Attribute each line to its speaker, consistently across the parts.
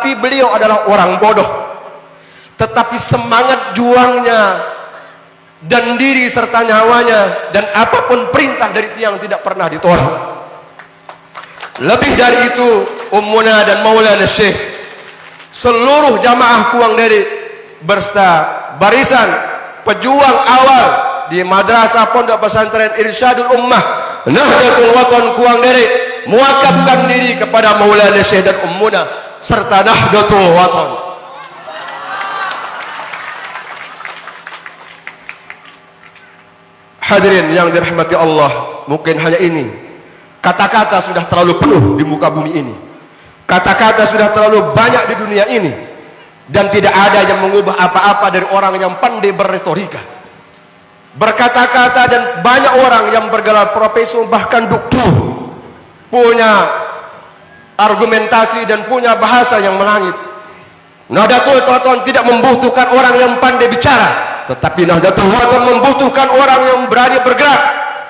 Speaker 1: tetapi beliau adalah orang bodoh. Tetapi semangat juangnya dan diri serta nyawanya dan apapun perintah dari tiang tidak pernah ditolak. Lebih dari itu, Ummuna dan Maulana Syekh, seluruh jamaah Kuang Dere berserta barisan pejuang awal di Madrasah Pondok Pesantren Irsyadul Ummah Nahdlatul Watan Kuang Dere muwakafkan diri kepada Maulana Syekh dan Ummuna serta Nahdlatul Watan. Hadirin yang dirahmati Allah, mungkin hanya ini. Kata-kata sudah terlalu penuh di muka bumi ini. Kata-kata sudah terlalu banyak di dunia ini. Dan tidak ada yang mengubah apa-apa dari orang yang pandai berretorika. Berkata-kata dan banyak orang yang bergelar profesor bahkan doktor. Punya argumentasi dan punya bahasa yang melangit. Nahdlatul Watan tidak membutuhkan orang yang pandai bicara. Tetapi Nahdlatul Watan membutuhkan orang yang berani bergerak.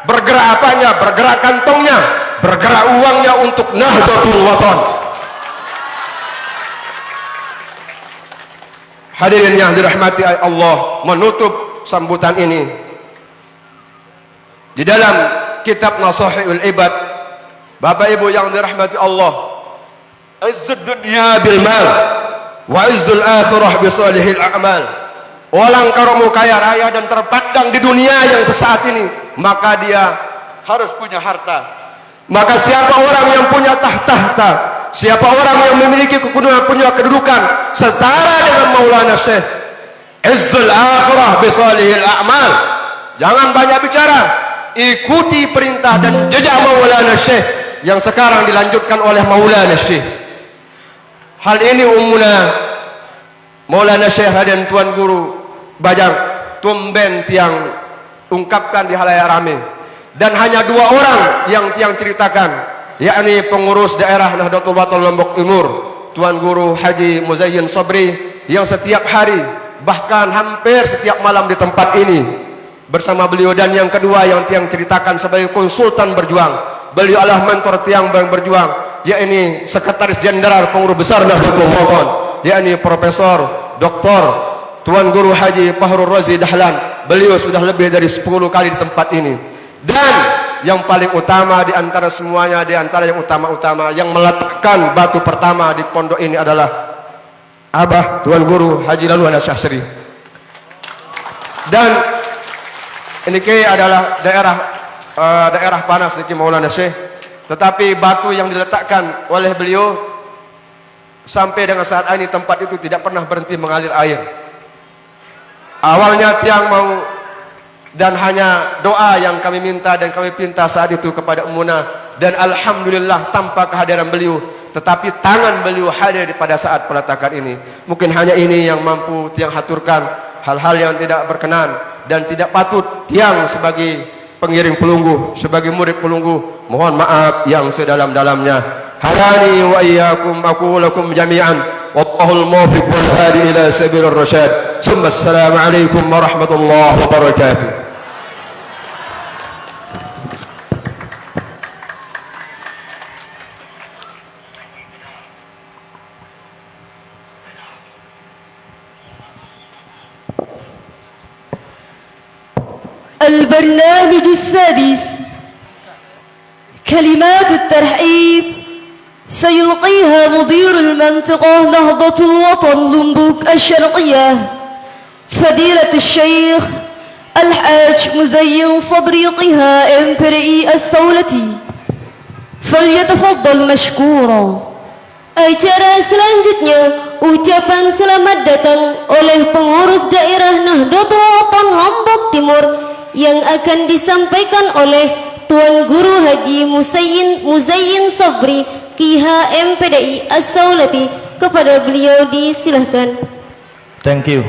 Speaker 1: Bergerak apanya? Bergerak kantongnya, bergerak uangnya untuk Nahdlatul Watan. Hadirin yang dirahmati Allah, menutup sambutan ini di dalam kitab Nasahihul Ibad, Bapak Ibu yang dirahmati Allah, izzud dunya bil mal wa izzul akhirah bi salihil a'mal. Orang kalau kaya raya dan terpandang di dunia yang sesaat ini, maka dia harus punya harta. Maka siapa orang yang punya tahta, siapa orang yang memiliki punya kedudukan setara dengan Maulana Syekh, izzul akhirah bi salihil a'mal. Jangan banyak bicara, ikuti perintah dan jejak Maulana Syekh yang sekarang dilanjutkan oleh Maulana Syekh. Hal ini Ummuna Maulana Syekh dan Tuan Guru Bajang tumben tiang ungkapkan di halayak ramai. Dan hanya dua orang yang tiang ceritakan, yakni pengurus daerah Nahdlatul Watan Lombok Timur, Tuan Guru Haji Muzayyin Sabri, yang setiap hari bahkan hampir setiap malam di tempat ini bersama beliau. Dan yang kedua yang tiang ceritakan sebagai konsultan berjuang, beliau adalah mentor tiang berjuang, yakni Sekretaris Jenderal Pengurus Besar Nahdlatul Watan, yakni Profesor Dr. Tuan Guru Haji Fahrul Razi Dahlan. Beliau sudah lebih dari 10 kali di tempat ini. Dan yang paling utama di antara semuanya, di antara yang utama-utama, yang meletakkan batu pertama di pondok ini adalah Abah Tuan Guru Haji Laluan Syahsri. Dan ini adalah daerah panas di Maulana Syekh. Tetapi batu yang diletakkan oleh beliau sampai dengan saat ini tempat itu tidak pernah berhenti mengalir air. Awalnya tiang mau dan hanya doa yang kami minta dan kami pinta saat itu kepada Ummuna, dan alhamdulillah tanpa kehadiran beliau, tetapi tangan beliau hadir pada saat peletakan ini. Mungkin hanya ini yang mampu tiang haturkan. Hal-hal yang tidak berkenan dan tidak patut tiang sebagai pengiring pelunggu, sebagai murid pelunggu, mohon maaf yang sedalam-dalamnya. Hadani wa iyyakum aqulu lakum jami'an wallahul muwaffiq wal hadi ila sabilir rasyad. Assalamu alaikum warahmatullahi wabarakatuh.
Speaker 2: البرنامج السادس كلمات الترحيب سيلقيها مدير المنطقة نهضة الوطن لومبوك الشرقية فضيلة الشيخ الحاج مزين صبري قها MPRI السولتي فليتفضل مشكورا. Acara selanjutnya ucapan selamat datang oleh pengurus daerah Nahdlatul Watan Lombok Timur yang akan disampaikan oleh Tuan Guru Haji Muzayyin Sabri Kiha MPDI As-Saulati. Kepada beliau disilahkan.
Speaker 3: Thank you.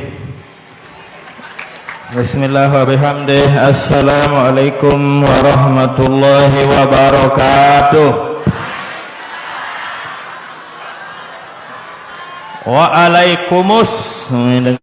Speaker 3: Bismillahirrahmanirrahim. Assalamualaikum warahmatullahi wabarakatuh. Waalaikumsalam.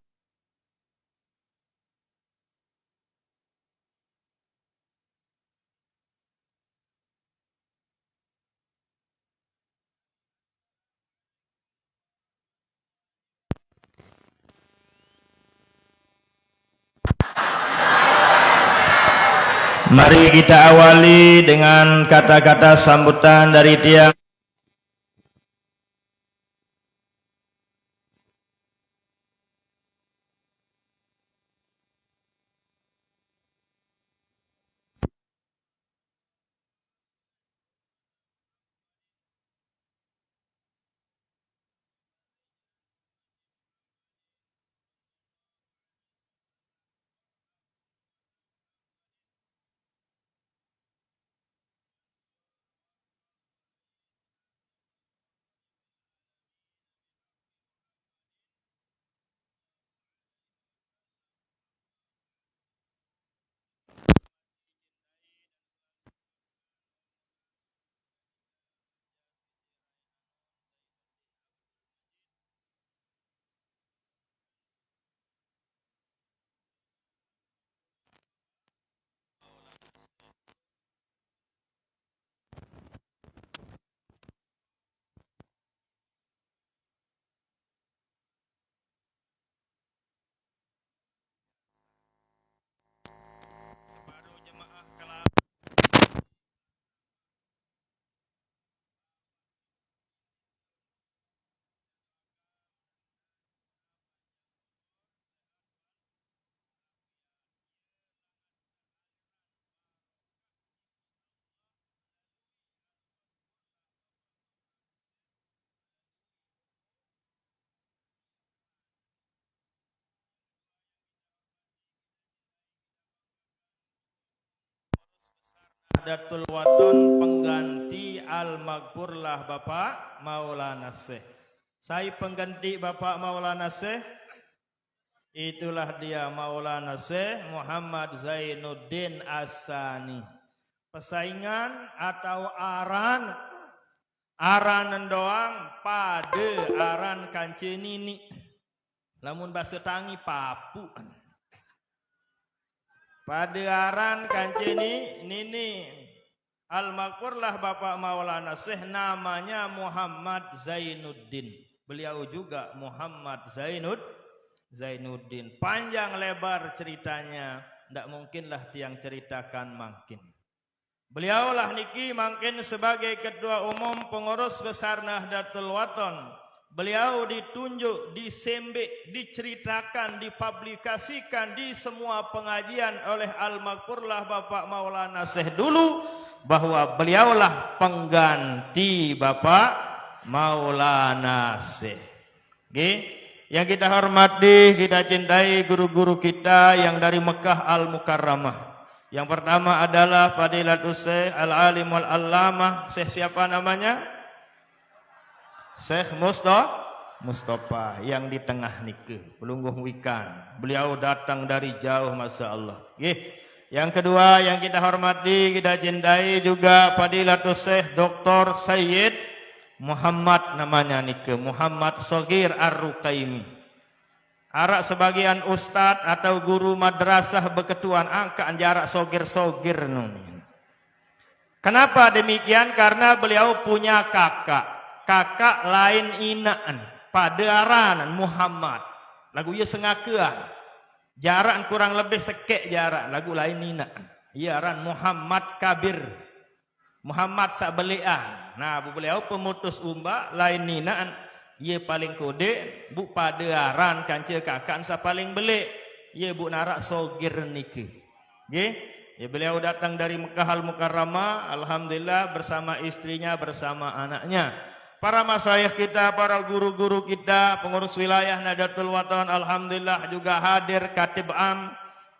Speaker 3: Mari kita awali dengan kata-kata sambutan dari tiang. Datul Waton pengganti Al-Maghfurlah Bapak Maulana Syekh. Saya pengganti Bapak Maulana Syekh. Itulah dia Maulana Syekh Muhammad Zainuddin As-Sani. Pesaingan atau aranan doang pada aran kancen ini. Lamun bahasa tangi papu. Pada aran kancen ini Al-Maghfurlah Bapak Maulana Syekh namanya Muhammad Zainuddin. Beliau juga Muhammad Zainuddin. Panjang lebar ceritanya, ndak mungkinlah tiang ceritakan makin. Beliaulah niki makin sebagai ketua umum pengurus besar Nahdlatul Wathon. Beliau ditunjuk, disembek, diceritakan, dipublikasikan di semua pengajian oleh Al-Maghfurlah Bapak Maulana Syekh dulu bahwa beliaulah pengganti Bapak Maulana Syekh. Okay? Yang kita hormati, kita cintai guru-guru kita yang dari Mekah Al-Mukarramah. Yang pertama adalah Fadilatul Syekh Al-Alim Wal-Allamah. Syekh siapa namanya? Syekh Mustafa yang di tengah nikah Pelungguh Wikan. Beliau datang dari jauh, Masya Allah. Yang kedua yang kita hormati, kita cintai juga Fadilatul Syekh Dr. Sayyid Muhammad namanya nikah Muhammad Shogir Ar-Rukaimi. Arak sebagian ustadz atau guru madrasah beketuan angkaan jarak sogir-sogir nun. Kenapa demikian? Karena beliau punya kakak lain inaan pada aranan Muhammad. Lagu ia sengakean. Jarak kurang lebih sekek jarak lagu lain inaan. Ia aran Muhammad Kabir. Muhammad Sabelian. Nah, beliau pemutus umbak lain inaan. Ia paling kode bu pada aran kanca kakak sa paling belik. Ia bu narak sogir niki. Nggih. Ya, beliau datang dari Mekah Al-Mukarramah, alhamdulillah bersama istrinya, bersama anaknya. Para masyayikh kita, para guru-guru kita, pengurus wilayah Nahdlatul Wathon, alhamdulillah juga hadir Katib Am,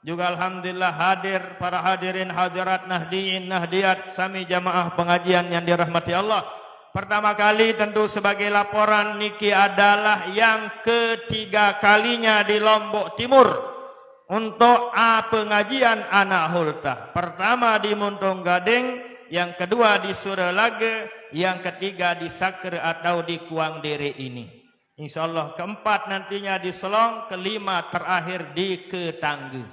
Speaker 3: juga alhamdulillah hadir para hadirin hadirat Nahdiin Nahdiyat, sami jamaah pengajian yang dirahmati Allah. Pertama kali tentu sebagai laporan niki adalah yang ketiga kalinya di Lombok Timur untuk pengajian anak hultah. Pertama di Muntung Gading, yang kedua di Suralaga, yang ketiga di Sakre atau di Kuang Dere ini. Insyaallah keempat nantinya di Selong, kelima terakhir di Ketangga.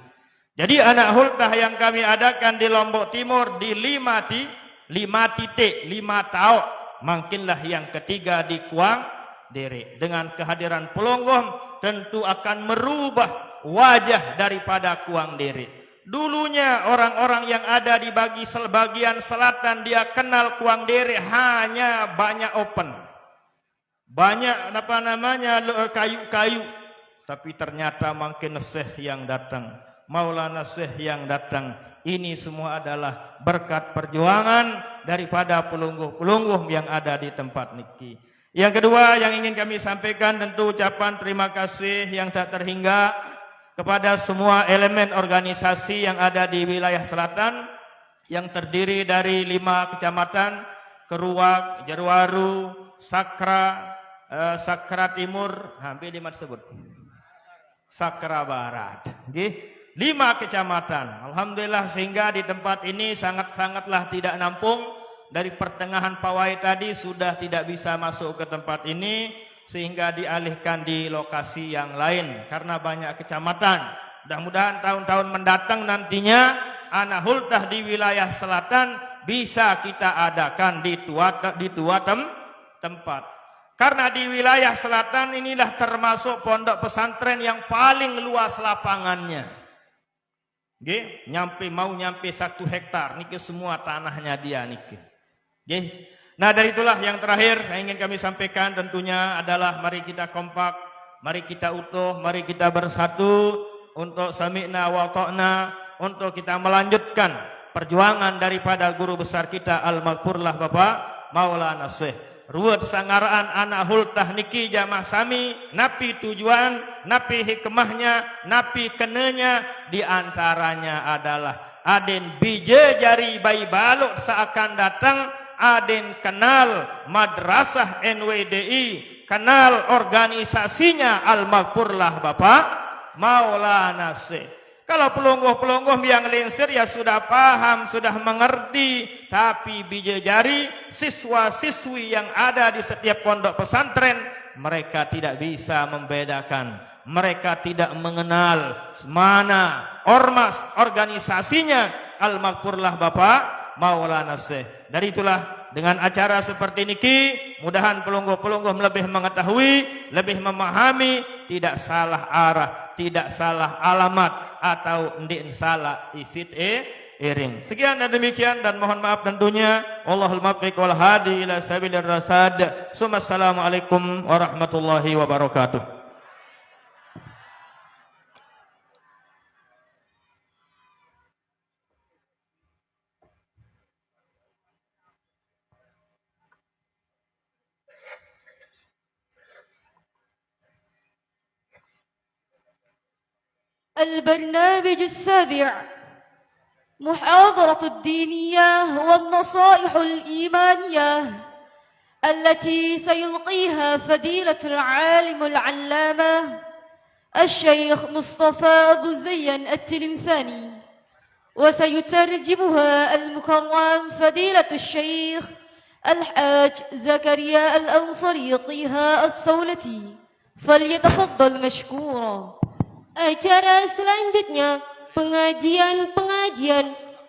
Speaker 3: Jadi anak hultah yang kami adakan di Lombok Timur di 5 titik, 5 tahun. Makinlah yang ketiga di Kuang Dere. Dengan kehadiran Pelonggong tentu akan merubah wajah daripada Kuang Dere. Dulunya orang-orang yang ada di bagian selatan dia kenal Kuang Dere hanya banyak open. Banyak kayu-kayu. Tapi ternyata makin Syekh yang datang, Maulana Syekh yang datang. Ini semua adalah berkat perjuangan daripada pelungguh-pelungguh yang ada di tempat niki. Yang kedua yang ingin kami sampaikan tentu ucapan terima kasih yang tak terhingga kepada semua elemen organisasi yang ada di wilayah selatan yang terdiri dari 5 kecamatan, Keruak, Jerwaru, Sakra, Sakra Timur, hampir di mana disebut? Sakra Barat. 5 kecamatan. Alhamdulillah sehingga di tempat ini sangat-sangatlah tidak nampung. Dari pertengahan pawai tadi sudah tidak bisa masuk ke tempat ini sehingga dialihkan di lokasi yang lain karena banyak kecamatan. Mudah-mudahan tahun-tahun mendatang nantinya anak hultah di wilayah selatan bisa kita adakan di dua tempat. Karena di wilayah selatan inilah termasuk pondok pesantren yang paling luas lapangannya. Nyampe 1 hektar niki semua tanahnya dia niki. Nah dari itulah yang terakhir yang ingin kami sampaikan tentunya adalah mari kita kompak, mari kita utuh, mari kita bersatu untuk sami'na wa ta'na, untuk kita melanjutkan perjuangan daripada guru besar kita al-maghfurlah Bapak Maulana Syekh. Ruwet sangaraan anak hultah niki jamaah sami, napi tujuan, napi hikmahnya, napi kenenya, diantaranya adalah aden bije jari bayi baluk seakan datang, aden kenal madrasah NWDI, kenal organisasinya al-maghfurlah Bapak Maulana Syekh. Kalau pelungguh-pelungguh yang linsir ya sudah paham, sudah mengerti. Tapi bidadari, siswa-siswi yang ada di setiap pondok pesantren, mereka tidak bisa membedakan. Mereka tidak mengenal mana ormas organisasinya al-maghfurlah Bapak Maulana Syekh. Dari itulah dengan acara seperti niki, mudahan pelungguh-pelungguh lebih mengetahui, lebih memahami, tidak salah arah, tidak salah alamat, atau ndik salah isit iring. Sekian dan demikian dan mohon maaf tentunya. Wallahul muwaffiq wal hadi ila sabilir rasyad. Assalamualaikum warahmatullahi wabarakatuh.
Speaker 4: البرنامج السابع محاضرة الدينية والنصائح الإيمانية التي سيلقيها فضيلة العالم العلامة الشيخ مصطفى أبو زين التلمساني، وسيترجمها المكرم فضيلة الشيخ الحاج زكريا الأنصري طه الصولتي، فليتفضل مشكورا.
Speaker 2: Acara selanjutnya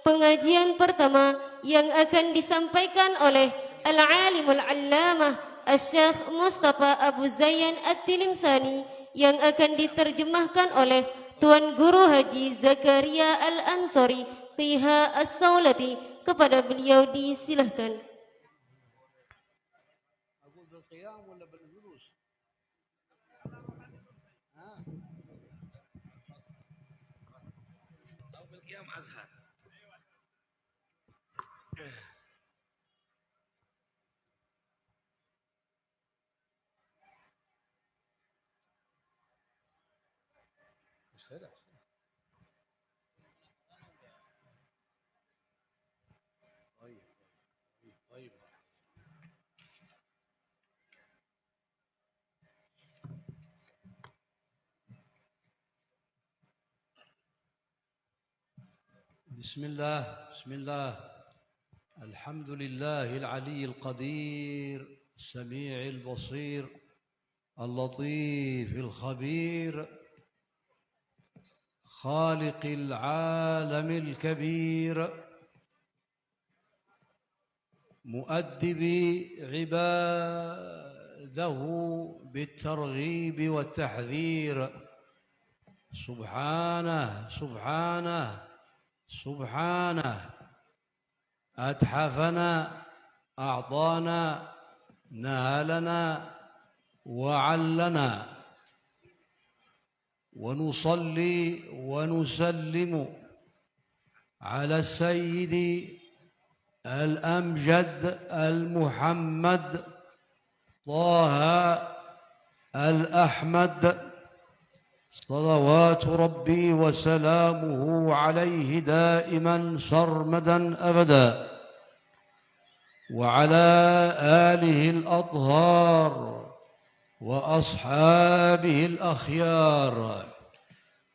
Speaker 2: pengajian pertama yang akan disampaikan oleh Al-Alimul Allamah Syekh Mustafa Abu Zayan At-Tilimsani yang akan diterjemahkan oleh Tuan Guru Haji Zakaria Al-Ansori Tiha As-Saulati. Kepada beliau disilahkan.
Speaker 5: بسم الله الحمد لله العلي القدير السميع البصير اللطيف الخبير خالق العالم الكبير مؤدب عباده بالترغيب والتحذير سبحانه سبحانه أتحفنا أعطانا نهلنا وعلنا، ونصلي ونسلم على السيد الأمجد المحمد طه الأحمد صلوات ربي وسلامه عليه دائما سرمدا أبدا، وعلى آله الأطهار وأصحابه الأخيار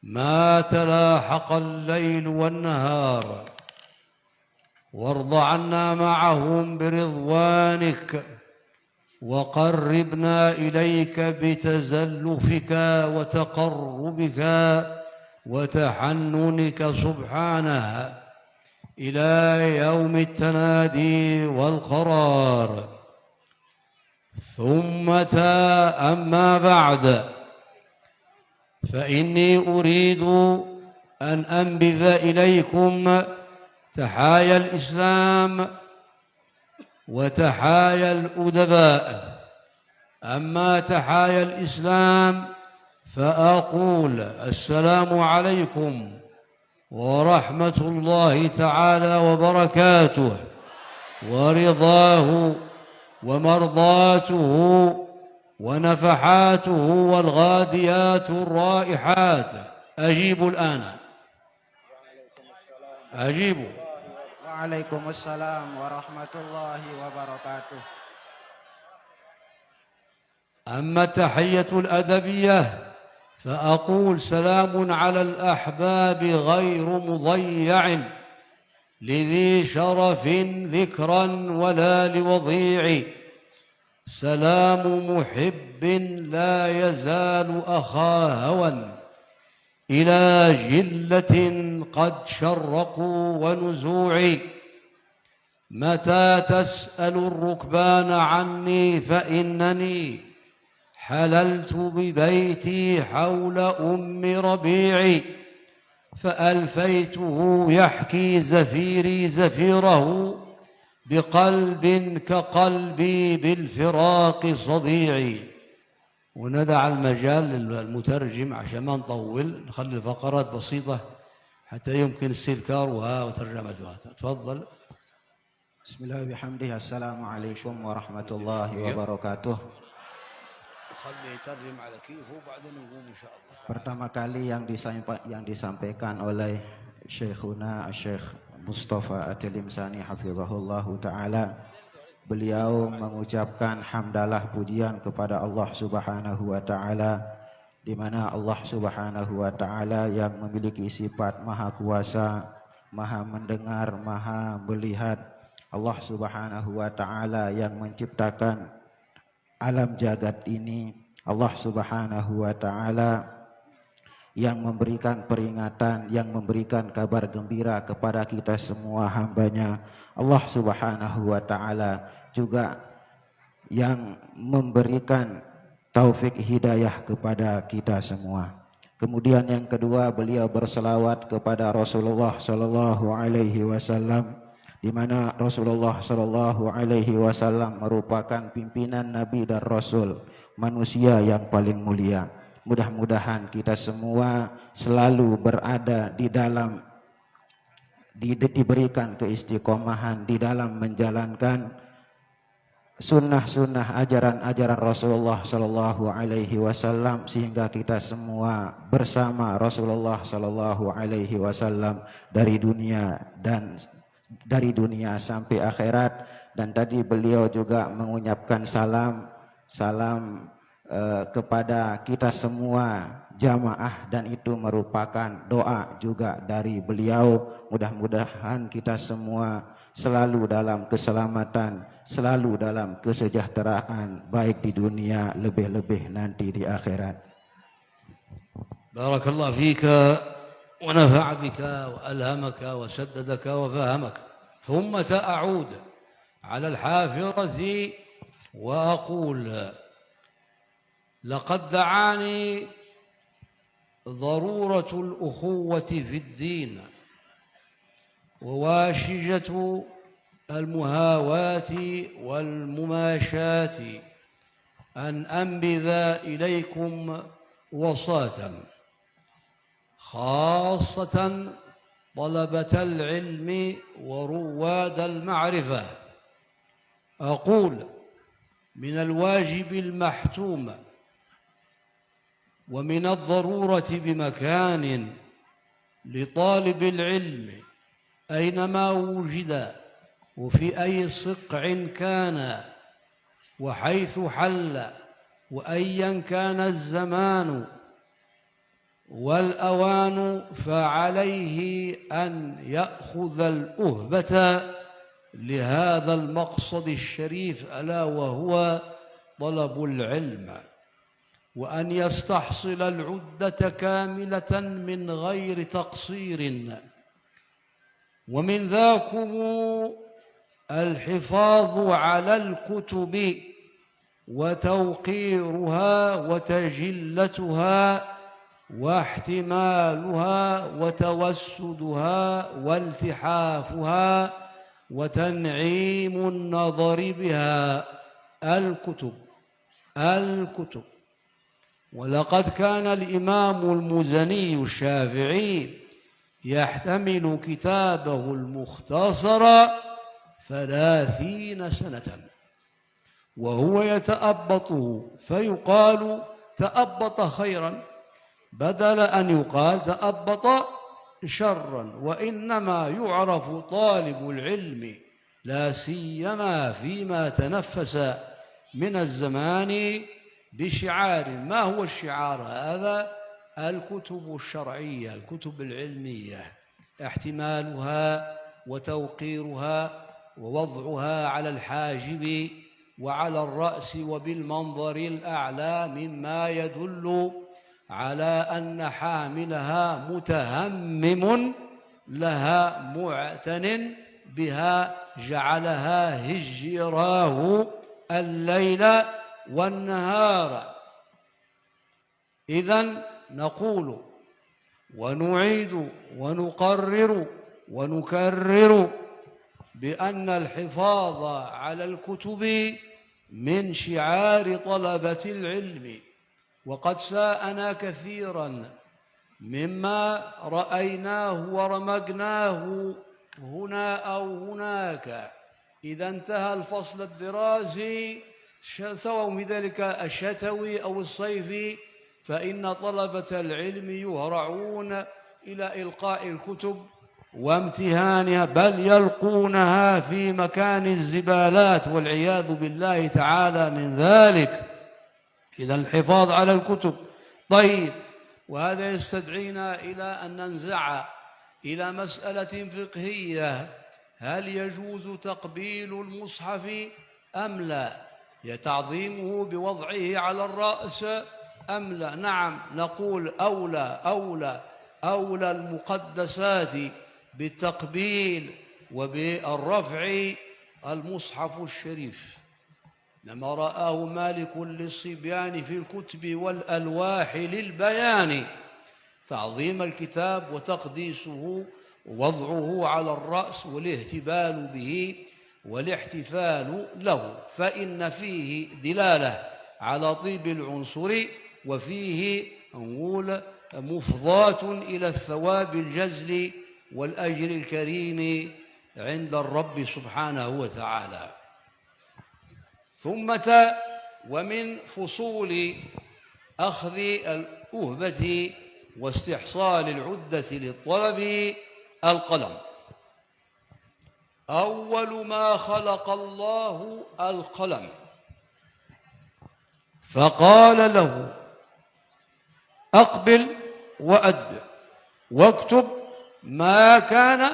Speaker 5: ما تلاحق الليل والنهار، وارض عنا معهم برضوانك، وقربنا إليك بتزلفك وتقربك وتحننك سبحانه إلى يوم التنادي والقرار. ثم أما بعد، فإني أريد أن أنبذ إليكم تحايا الإسلام وتحايا الأدباء. أما تحايا الإسلام فأقول السلام عليكم ورحمة الله تعالى وبركاته، ورضاه ومرضاته ونفحاته والغاديات الرائحات. أجيبوا الآن، أجيبوا.
Speaker 6: وعليكم السلام ورحمة الله وبركاته.
Speaker 5: أما التحية الأدبية فأقول سلام على الأحباب غير مضيع لذي شرف ذكرا ولا لوضيع، سلام محب لا يزال أخا هوى إلى جلة قد شرقوا ونزوع. متى تسأل الركبان عني فإنني حللت ببيتي حول أم ربيعي، فألفيته يحكي زفيري زفيره بقلب كقلبي بالفراق صديعي. وندع المجال للمترجم عشان ما نطول، نخلي الفقرات بسيطة حتى يمكن استذكارها وترجمتها. تفضل.
Speaker 6: بسم الله وبحمده. السلام عليكم ورحمة الله وبركatuh.
Speaker 5: خليه يترجم على كيفه وبعدين نقوم إن شاء الله.
Speaker 6: Pertama kali yang disampaikan oleh Syekhuna Syekh Mustafa At-Tilimsani hafizahullahu ta'ala, beliau mengucapkan hamdalah pujian kepada Allah Subhanahu wa ta'ala, di mana Allah Subhanahu wa ta'ala yang memiliki sifat maha kuasa, maha mendengar, maha melihat. Allah Subhanahu wa ta'ala yang menciptakan alam jagat ini. Allah Subhanahu wa ta'ala yang memberikan peringatan, yang memberikan kabar gembira kepada kita semua hambanya. Allah Subhanahu wa ta'ala juga yang memberikan taufik hidayah kepada kita semua. Kemudian yang kedua, beliau berselawat kepada Rasulullah sallallahu alaihi wasallam, di mana Rasulullah sallallahu alaihi wasallam merupakan pimpinan nabi dan rasul, manusia yang paling mulia. Mudah-mudahan kita semua selalu berada di dalam diberikan keistiqomahan di dalam menjalankan sunnah-sunnah ajaran-ajaran Rasulullah sallallahu alaihi wasallam, sehingga kita semua bersama Rasulullah sallallahu alaihi wasallam dari dunia sampai akhirat. Dan tadi beliau juga mengucapkan salam kepada kita semua jamaah, dan itu merupakan doa juga dari beliau. Mudah-mudahan kita semua selalu dalam keselamatan, selalu dalam kesejahteraan, baik di dunia, lebih-lebih nanti di akhirat.
Speaker 5: Barakallahu fika wa nafa'a bika wa alhamaka wa saddadaka wa fahamaka. ثم أعود على الحافظة وأقول لقد دعاني ضرورة الأخوة في الدين وواشجة المهاواة والمماشاة أن أنبذ إليكم وصاة خاصة طلبة العلم ورواد المعرفة. أقول من الواجب المحتوم ومن الضرورة بمكان لطالب العلم أينما وجد وفي أي صقع كان وحيث حل وأيا كان الزمان والأوان، فعليه أن يأخذ الأهبة لهذا المقصد الشريف ألا وهو طلب العلم، وأن يستحصل العدة كاملة من غير تقصير. ومن ذاكم الحفاظ على الكتب وتوقيرها وتجلتها واحتمالها وتوسدها والتحافها وتنعيم النظر بها. الكتب. ولقد كان الإمام المزني الشافعي يحتمل كتابه المختصر 30 سنة وهو يتأبطه، فيقال تأبط خيرا بدل أن يقال تأبط شرا. وإنما يعرف طالب العلم لا سيما فيما تنفس من الزمان بشعار. ما هو الشعار هذا؟ الكتب الشرعية، الكتب العلمية، احتمالها وتوقيرها ووضعها على الحاجب وعلى الرأس وبالمنظر الأعلى، مما يدل على أن حاملها متهمم لها معتن بها، جعلها هجراه الليل والنهار. إذن نقول ونعيد ونقرر ونكرر بأن الحفاظ على الكتب من شعار طلبة العلم. وقد ساءنا كثيرا مما رأيناه ورمقناه هنا أو هناك إذا انتهى الفصل الدراسي سواء بذلك الشتوي أو الصيفي، فإن طلبة العلم يهرعون إلى إلقاء الكتب وامتهانها، بل يلقونها في مكان الزبالات والعياذ بالله تعالى من ذلك. إذا الحفاظ على الكتب. طيب، وهذا يستدعينا إلى أن ننزع إلى مسألة فقهية: هل يجوز تقبيل المصحف أم لا؟ يتعظيمه بوضعه على الرأس أم لا؟ نعم، نقول أولى المقدسات بالتقبيل وبالرفع المصحف الشريف، لما رآه مالك للصبيان في الكتب والألواح للبيان، تعظيم الكتاب وتقديسه ووضعه على الرأس والاهتبال به والاحتفال له، فإن فيه دلالة على طيب العنصر، وفيه نقول مفضاة إلى الثواب الجزل والأجر الكريم عند الرب سبحانه وتعالى. ثم ومن فصول أخذ الأهبة واستحصال العدة للطلب القلم. أول ما خلق الله القلم، فقال له: أقبل وأدبر واكتب ما كان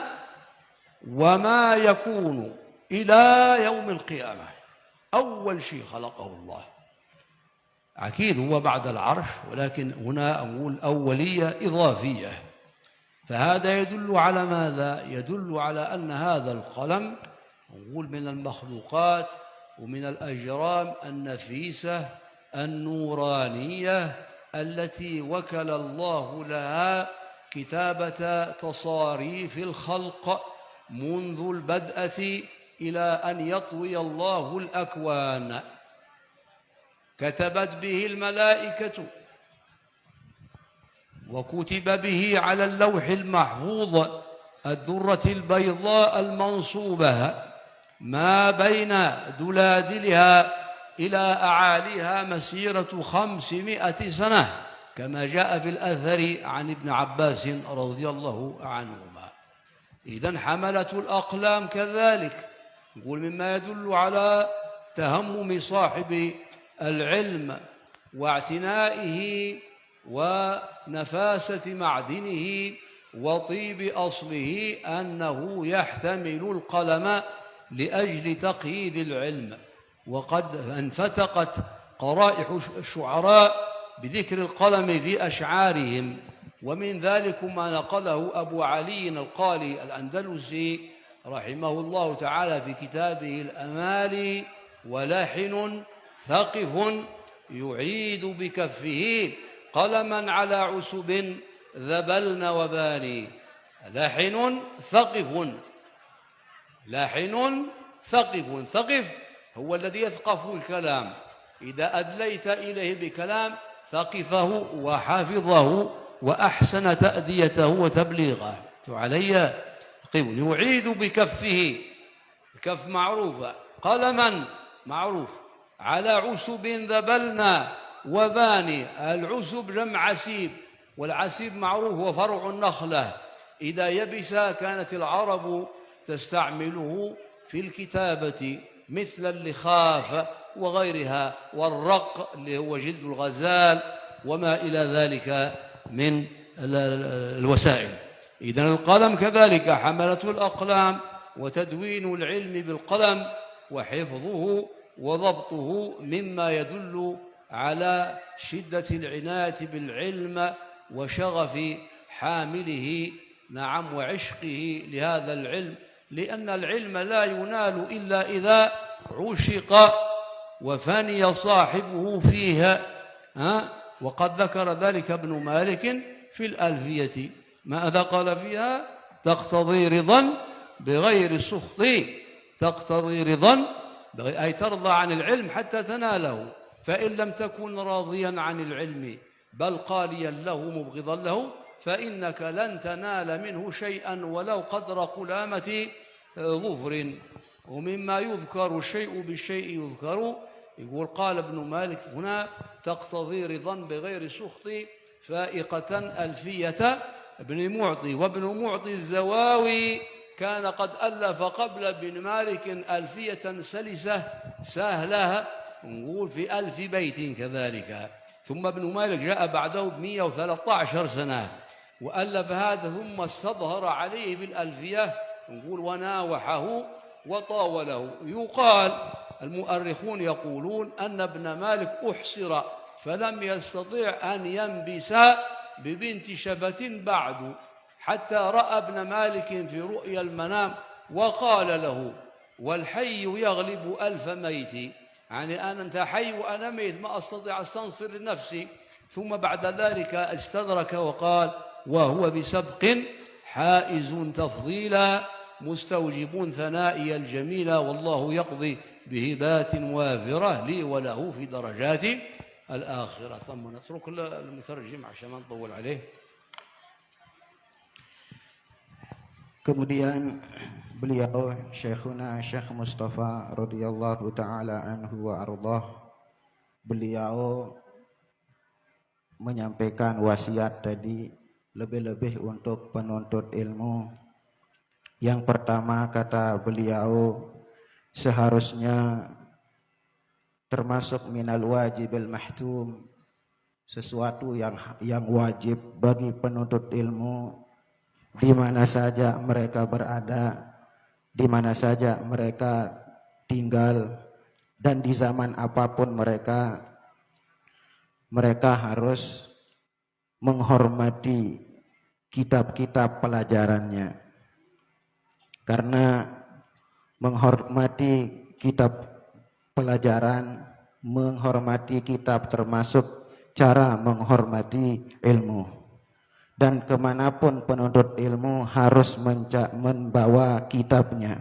Speaker 5: وما يكون إلى يوم القيامة. أول شيء خلقه الله، أكيد هو بعد العرش، ولكن هنا أقول أولية إضافية. فهذا يدل على ماذا؟ يدل على أن هذا القلم نقول من المخلوقات ومن الأجرام النفيسة النورانية التي وكل الله لها كتابة تصاريف الخلق منذ البدءة إلى أن يطوي الله الأكوان، كتبت به الملائكة وكتب به على اللوح المحفوظ الدرة البيضاء المنصوبة ما بين دلادلها إلى أعاليها مسيرة 500 سنة، كما جاء في الأثر عن ابن عباس رضي الله عنهما. إذن حملة الأقلام كذلك، نقول مما يدل على تهمم صاحب العلم واعتنائه ونفاسة معدنه وطيب أصله أنه يحتمل القلم لأجل تقييد العلم. وقد انفتقت قرائح الشعراء بذكر القلم في أشعارهم، ومن ذلك ما نقله أبو علي القالي الأندلسي رحمه الله تعالى في كتابه الأمالي: ولحن ثقف يعيد بكفه قلما على عسب ذبلن وباني. لحن ثقف، لحن ثقف، ثقف هو الذي يثقف الكلام، إذا أدليت إليه بكلام ثقفه وحافظه وأحسن تأديته وتبليغه. علي قبل يعيد بكفه، الكف معروفة، قلما معروف، على عسب ذبلنا وباني. العسب جمع عسيب، والعسيب معروف هو فرع النخلة، إذا يبس كانت العرب تستعمله في الكتابة مثل اللخاف وغيرها، والرق اللي هو جلد الغزال وما إلى ذلك من الوسائل. إذن القلم كذلك حملة الأقلام، وتدوين العلم بالقلم وحفظه وضبطه مما يدل على شدة العناية بالعلم وشغف حامله، نعم، وعشقه لهذا العلم، لأن العلم لا ينال إلا إذا عشق وفني صاحبه فيها. وقد ذكر ذلك ابن مالك في الألفية، ماذا قال فيها؟ تقتضي رضا بغير سخط، تقتضي رضا أي ترضى عن العلم حتى تناله، فإن لم تكن راضيا عن العلم بل قاليا له مبغضا له فإنك لن تنال منه شيئا ولو قدر قلامة ظفر. ومما يذكر الشيء بالشيء يذكر، يقول قال ابن مالك هنا: تقتضي رضا بغير سخط، فائقة ألفية ابن معطي. وابن معطي الزواوي كان قد ألف قبل ابن مالك ألفية سلسة سهلة، نقول في 1000 بيت كذلك. ثم ابن مالك جاء بعده ب113 سنة وألف هذا، ثم استظهر عليه في الألفية، نقول وناوحه وطاوله. يقال المؤرخون يقولون أن ابن مالك أحصر فلم يستطيع أن ينبس ببنت شفة بعد، حتى رأى ابن مالك في رؤيا المنام وقال له: والحي يغلب 1000 ميت، يعني أنت حي وأنا ميت ما أستطيع أستنصر لنفسي. ثم بعد ذلك استدرك وقال: وهو بسبق حائز تفضيلا مستوجب ثنائي الجميلة، والله يقضي بهبات وافرة لي وله في درجات الآخرة. ثم نترك المترجم عشان ما نطول عليه.
Speaker 6: Kemudian beliau Syekhuna Syekh Mustafa radhiyallahu taala anhu wa ardhah, beliau menyampaikan wasiat tadi lebih-lebih untuk penuntut ilmu. Yang pertama, kata beliau, seharusnya termasuk minal wajibil mahtum, sesuatu yang wajib bagi penuntut ilmu di mana saja mereka berada, di mana saja mereka tinggal, dan di zaman apapun mereka harus menghormati kitab-kitab pelajarannya. Karena menghormati kitab pelajaran, menghormati kitab termasuk cara menghormati ilmu. dan kemanapun penuntut ilmu harus membawa kitabnya.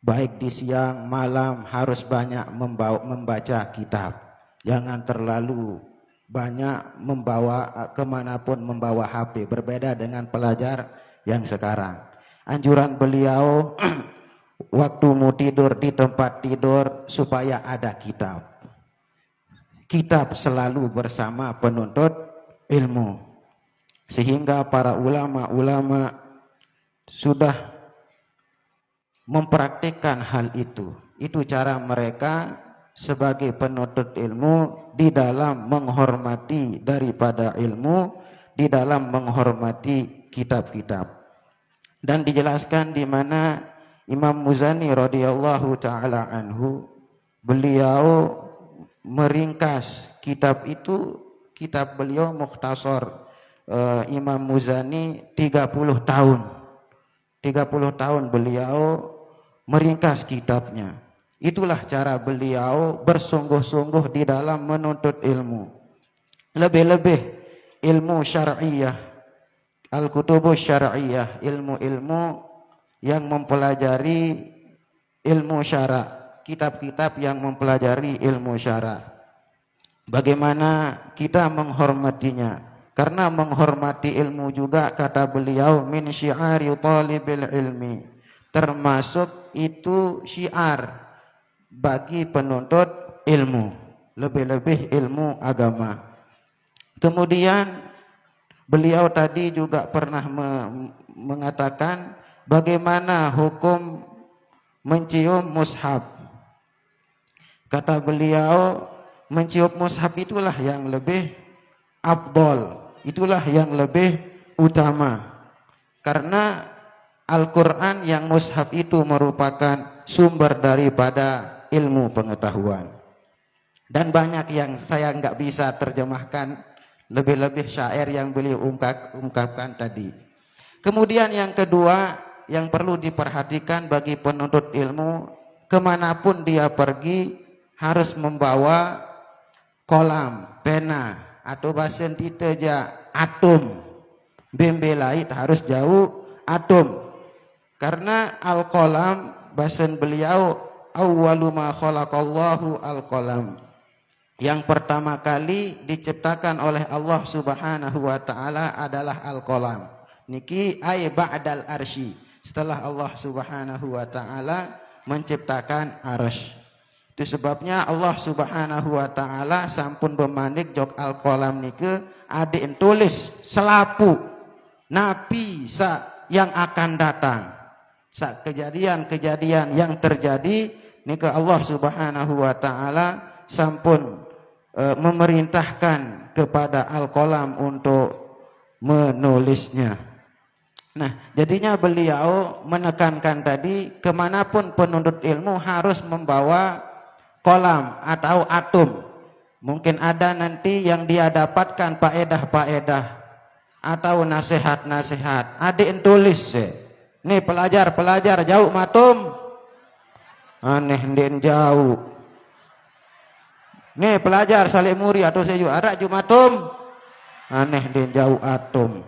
Speaker 6: Baik di siang malam harus banyak membaca kitab. Jangan terlalu banyak membawa kemanapun membawa HP. Berbeda dengan pelajar yang sekarang. Anjuran beliau waktu mau tidur di tempat tidur supaya ada kitab. Kitab selalu bersama penuntut ilmu. Sehingga para ulama-ulama sudah mempraktikkan hal itu. Itu cara mereka sebagai penuntut ilmu di dalam menghormati daripada ilmu, di dalam menghormati kitab-kitab. Dan dijelaskan di mana Imam Muzani radhiyallahu taala anhu, beliau meringkas kitab itu, kitab beliau Mukhtasar Imam Muzani 30 tahun. 30 tahun beliau meringkas kitabnya. Itulah cara beliau bersungguh-sungguh di dalam menuntut ilmu. Lebih-lebih ilmu syar'iyah, al-kutubus syar'iyah, ilmu-ilmu yang mempelajari ilmu syara', kitab-kitab yang mempelajari ilmu syara'. Bagaimana kita menghormatinya? Karena menghormati ilmu juga, kata beliau, min syi'ari talibil ilmi, termasuk itu syiar bagi penuntut ilmu, lebih-lebih ilmu agama. Kemudian beliau tadi juga pernah mengatakan bagaimana hukum mencium mushaf. Kata beliau, mencium mushaf itulah yang lebih afdol, itulah yang lebih utama. Karena Al-Quran yang mushaf itu merupakan sumber daripada ilmu pengetahuan. Dan banyak yang saya nggak bisa terjemahkan, lebih-lebih syair yang beliau ungkapkan tadi. Kemudian yang kedua yang perlu diperhatikan bagi penuntut ilmu, kemanapun dia pergi harus membawa kolam, pena, atau bahasa kita aja atom. Bembelait harus jauh atom. Karena al-qalam, bahasa beliau, awwalu ma khalaqallahu al-qalam. Yang pertama kali diciptakan oleh Allah Subhanahu wa taala adalah al-qalam. Niki ay ba'dal arsy. Setelah Allah Subhanahu wa taala menciptakan arsy. Itu sebabnya Allah Subhanahu wa taala sampun bemanik jok al-qalam nike ade tulis selapu nabi yang akan datang. Kejadian-kejadian yang terjadi nike Allah Subhanahu wa taala sampun memerintahkan kepada al-qalam untuk menulisnya. Nah, jadinya beliau menekankan tadi kemanapun penuntut ilmu harus membawa kolam atau atom. Mungkin ada nanti yang dia dapatkan faedah-faedah atau nasihat-nasihat. Adik tulis nih pelajar jauh matum. Aneh den jauh. Nih pelajar salik muri atau saya juga arak jumatum. Aneh den jauh atom.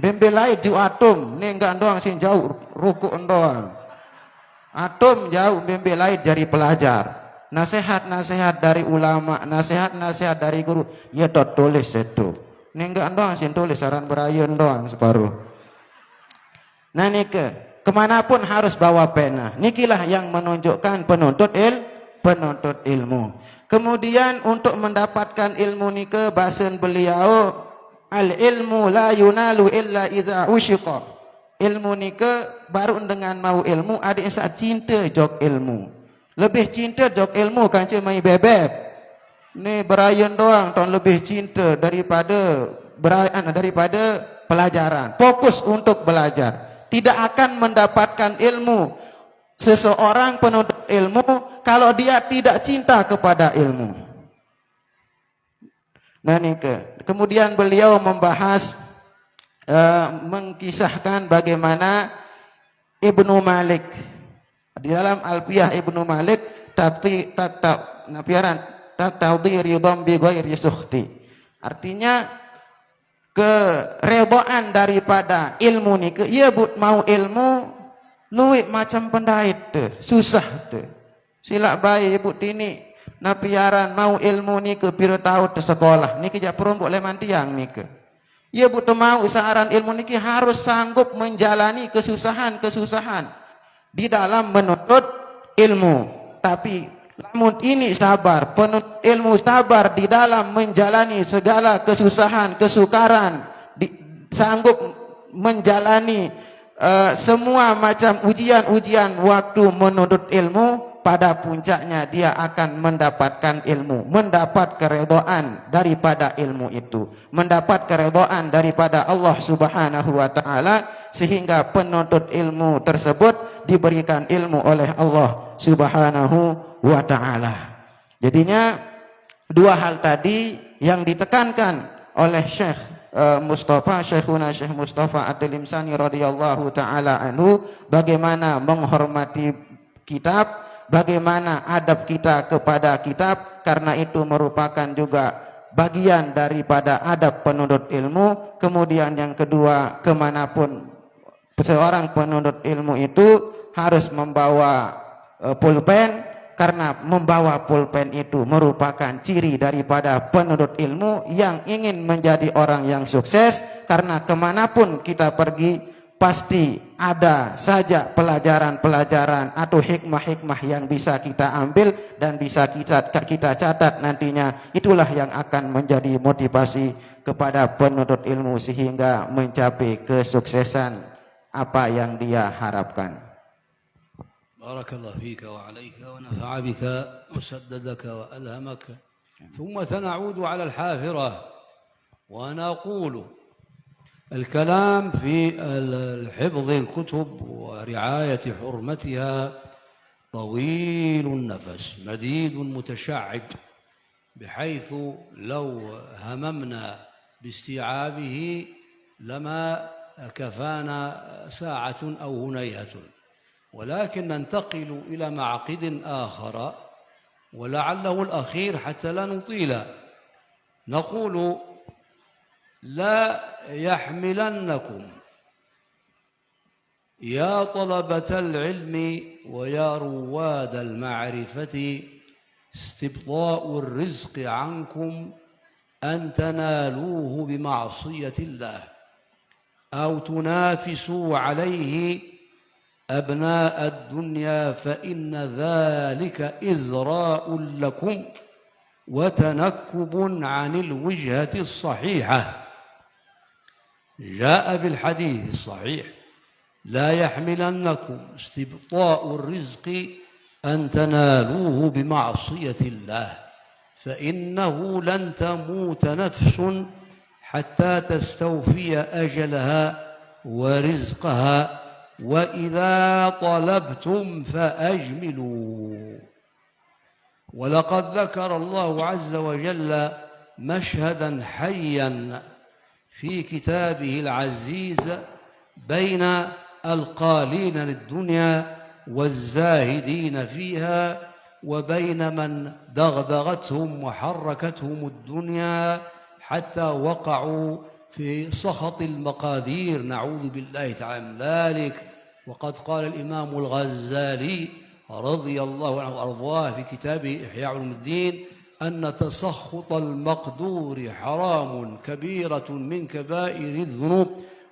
Speaker 6: Bembelai ju atom. Nih enggak doang sing jauh rukuk doang. Atom jauh bembelai dari pelajar. Nasihat-nasihat dari ulama, nasihat-nasihat dari guru, ya dot tulis itu. Ini enggak doang sih tulis saran berayon doang separuh. Nah nike, kemanapun harus bawa pena. Nikilah yang menunjukkan penuntut ilmu. Kemudian untuk mendapatkan ilmu nike, bahasa beliau, al ilmu la yunalu illa idza usyiqa. Ilmu nike baru dengan mau ilmu ada yang cinta jok ilmu. Lebih cinta jok ilmu kan cuma bebek. Ni berayan doang tahun lebih cinta daripada pelajaran. Fokus untuk belajar. Tidak akan mendapatkan ilmu seseorang penuntut ilmu kalau dia tidak cinta kepada ilmu. Nah ini kemudian beliau membahas mengkisahkan bagaimana Ibnu Malik. Di dalam Alfiyah Ibnu Malik artinya keredaan daripada ilmu ni ke ia but mau ilmu luit macam pendait tu susah tu silap baik but tini na piaran mau ilmu ni ke pira tahun te sekolah ni ke ja perombok leman tiang ni ke ia but mau usaharan ilmu ni ke harus sanggup menjalani kesusahan di dalam menuntut ilmu. Tapi namun ini sabar, penuntut ilmu sabar di dalam menjalani segala kesusahan, kesukaran, sanggup menjalani semua macam ujian-ujian waktu menuntut ilmu, pada puncaknya dia akan mendapatkan ilmu, mendapat keredaan daripada ilmu itu, mendapat keredaan daripada Allah Subhanahu wa taala, sehingga penuntut ilmu tersebut diberikan ilmu oleh Allah Subhanahu wa ta'ala. Jadinya dua hal tadi yang ditekankan oleh Syekh Syekhuna Syekh Mustafa At-Tilimsani radhiyallahu ta'ala anhu, bagaimana menghormati kitab, bagaimana adab kita kepada kitab, karena itu merupakan juga bagian daripada adab penuntut ilmu. Kemudian yang kedua, kemanapun seorang penuntut ilmu itu harus membawa pulpen, karena membawa pulpen itu merupakan ciri daripada penuntut ilmu yang ingin menjadi orang yang sukses. Karena kemanapun kita pergi pasti ada saja pelajaran-pelajaran atau hikmah-hikmah yang bisa kita ambil dan bisa kita catat nantinya. Itulah yang akan menjadi motivasi kepada penuntut ilmu sehingga mencapai kesuksesan apa yang dia harapkan.
Speaker 5: بارك الله فيك وعليك ونفع بك وسددك وألهمك. ثم سنعود على الحافرة ونقول الكلام في حفظ الكتب ورعاية حرمتها طويل النفس مديد متشعب، بحيث لو هممنا باستيعابه لما كفانا ساعة أو هنيهة، ولكن ننتقل إلى معقد آخر ولعله الأخير حتى لا نطيل. نقول لا يحملنكم يا طلبة العلم ويا رواد المعرفة استبطاء الرزق عنكم أن تنالوه بمعصية الله أو تنافسوا عليه أبناء الدنيا، فإن ذلك إزراء لكم وتنكب عن الوجهة الصحيحة. جاء في الحديث الصحيح: لا يحملنكم استبطاء الرزق أن تنالوه بمعصية الله، فإنه لن تموت نفس حتى تستوفي أجلها ورزقها، وإذا طلبتم فأجملوا. ولقد ذكر الله عز وجل مشهدا حيا في كتابه العزيز بين القالين للدنيا والزاهدين فيها، وبين من دغدغتهم وحركتهم الدنيا حتى وقعوا في سخط المقادير، نعوذ بالله تعالى من ذلك. وقد قال الإمام الغزالي رضي الله عنه وأرضاه في كتابه إحياء علوم الدين أن تسخط المقدور حرام كبيرة من كبائر الذنوب،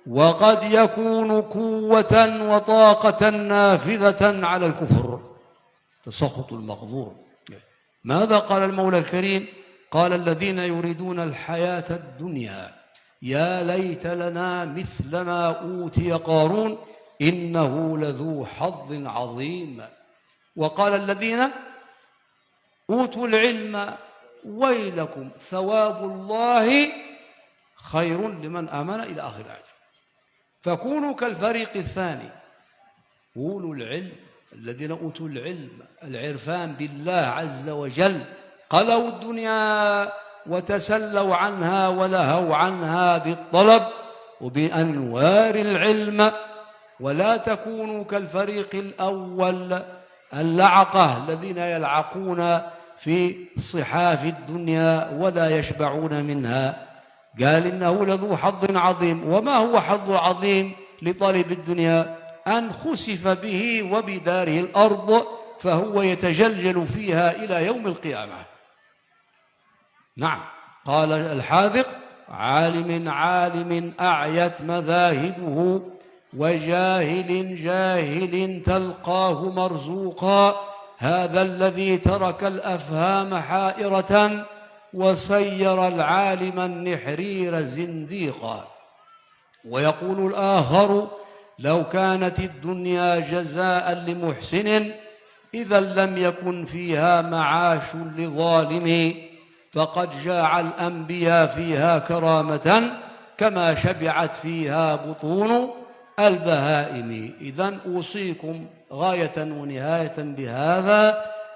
Speaker 5: وقد يكون قوة وطاقة نافذة على الكفر. تسخط المقدور. ماذا قال المولى الكريم؟ قال: الذين يريدون الحياة الدنيا يا ليت لنا مثل ما أوتي قارون إنه لذو حظ عظيم. وقال: الذين أوتوا العلم ويلكم ثواب الله خير لمن آمن إلى آخر الآية. فكونوا كالفريق الثاني، أولو العلم الذين أوتوا العلم، العرفان بالله عز وجل، قلوا الدنيا وتسلوا عنها ولهوا عنها بالطلب وبأنوار العلم. ولا تكونوا كالفريق الأول اللعقة الذين يلعقون في صحاف الدنيا ولا يشبعون منها. قال إنه لذو حظ عظيم. وما هو حظ عظيم لطالب الدنيا؟ أن خسف به وبداره الأرض فهو يتجلجل فيها إلى يوم القيامة. نعم، قال الحاذق: عالم أعيت مذاهبه، وجاهل تلقاه مرزوقا. هذا الذي ترك الأفهام حائرة وصير العالم النحرير زنديقا. ويقول الآخر: لو كانت الدنيا جزاء لمحسن إذا لم يكن فيها معاش لظالم، فقد جاع الأنبياء فيها كرامة كما شبعت فيها بطون البهائم. إذن أوصيكم غاية ونهاية بهذا: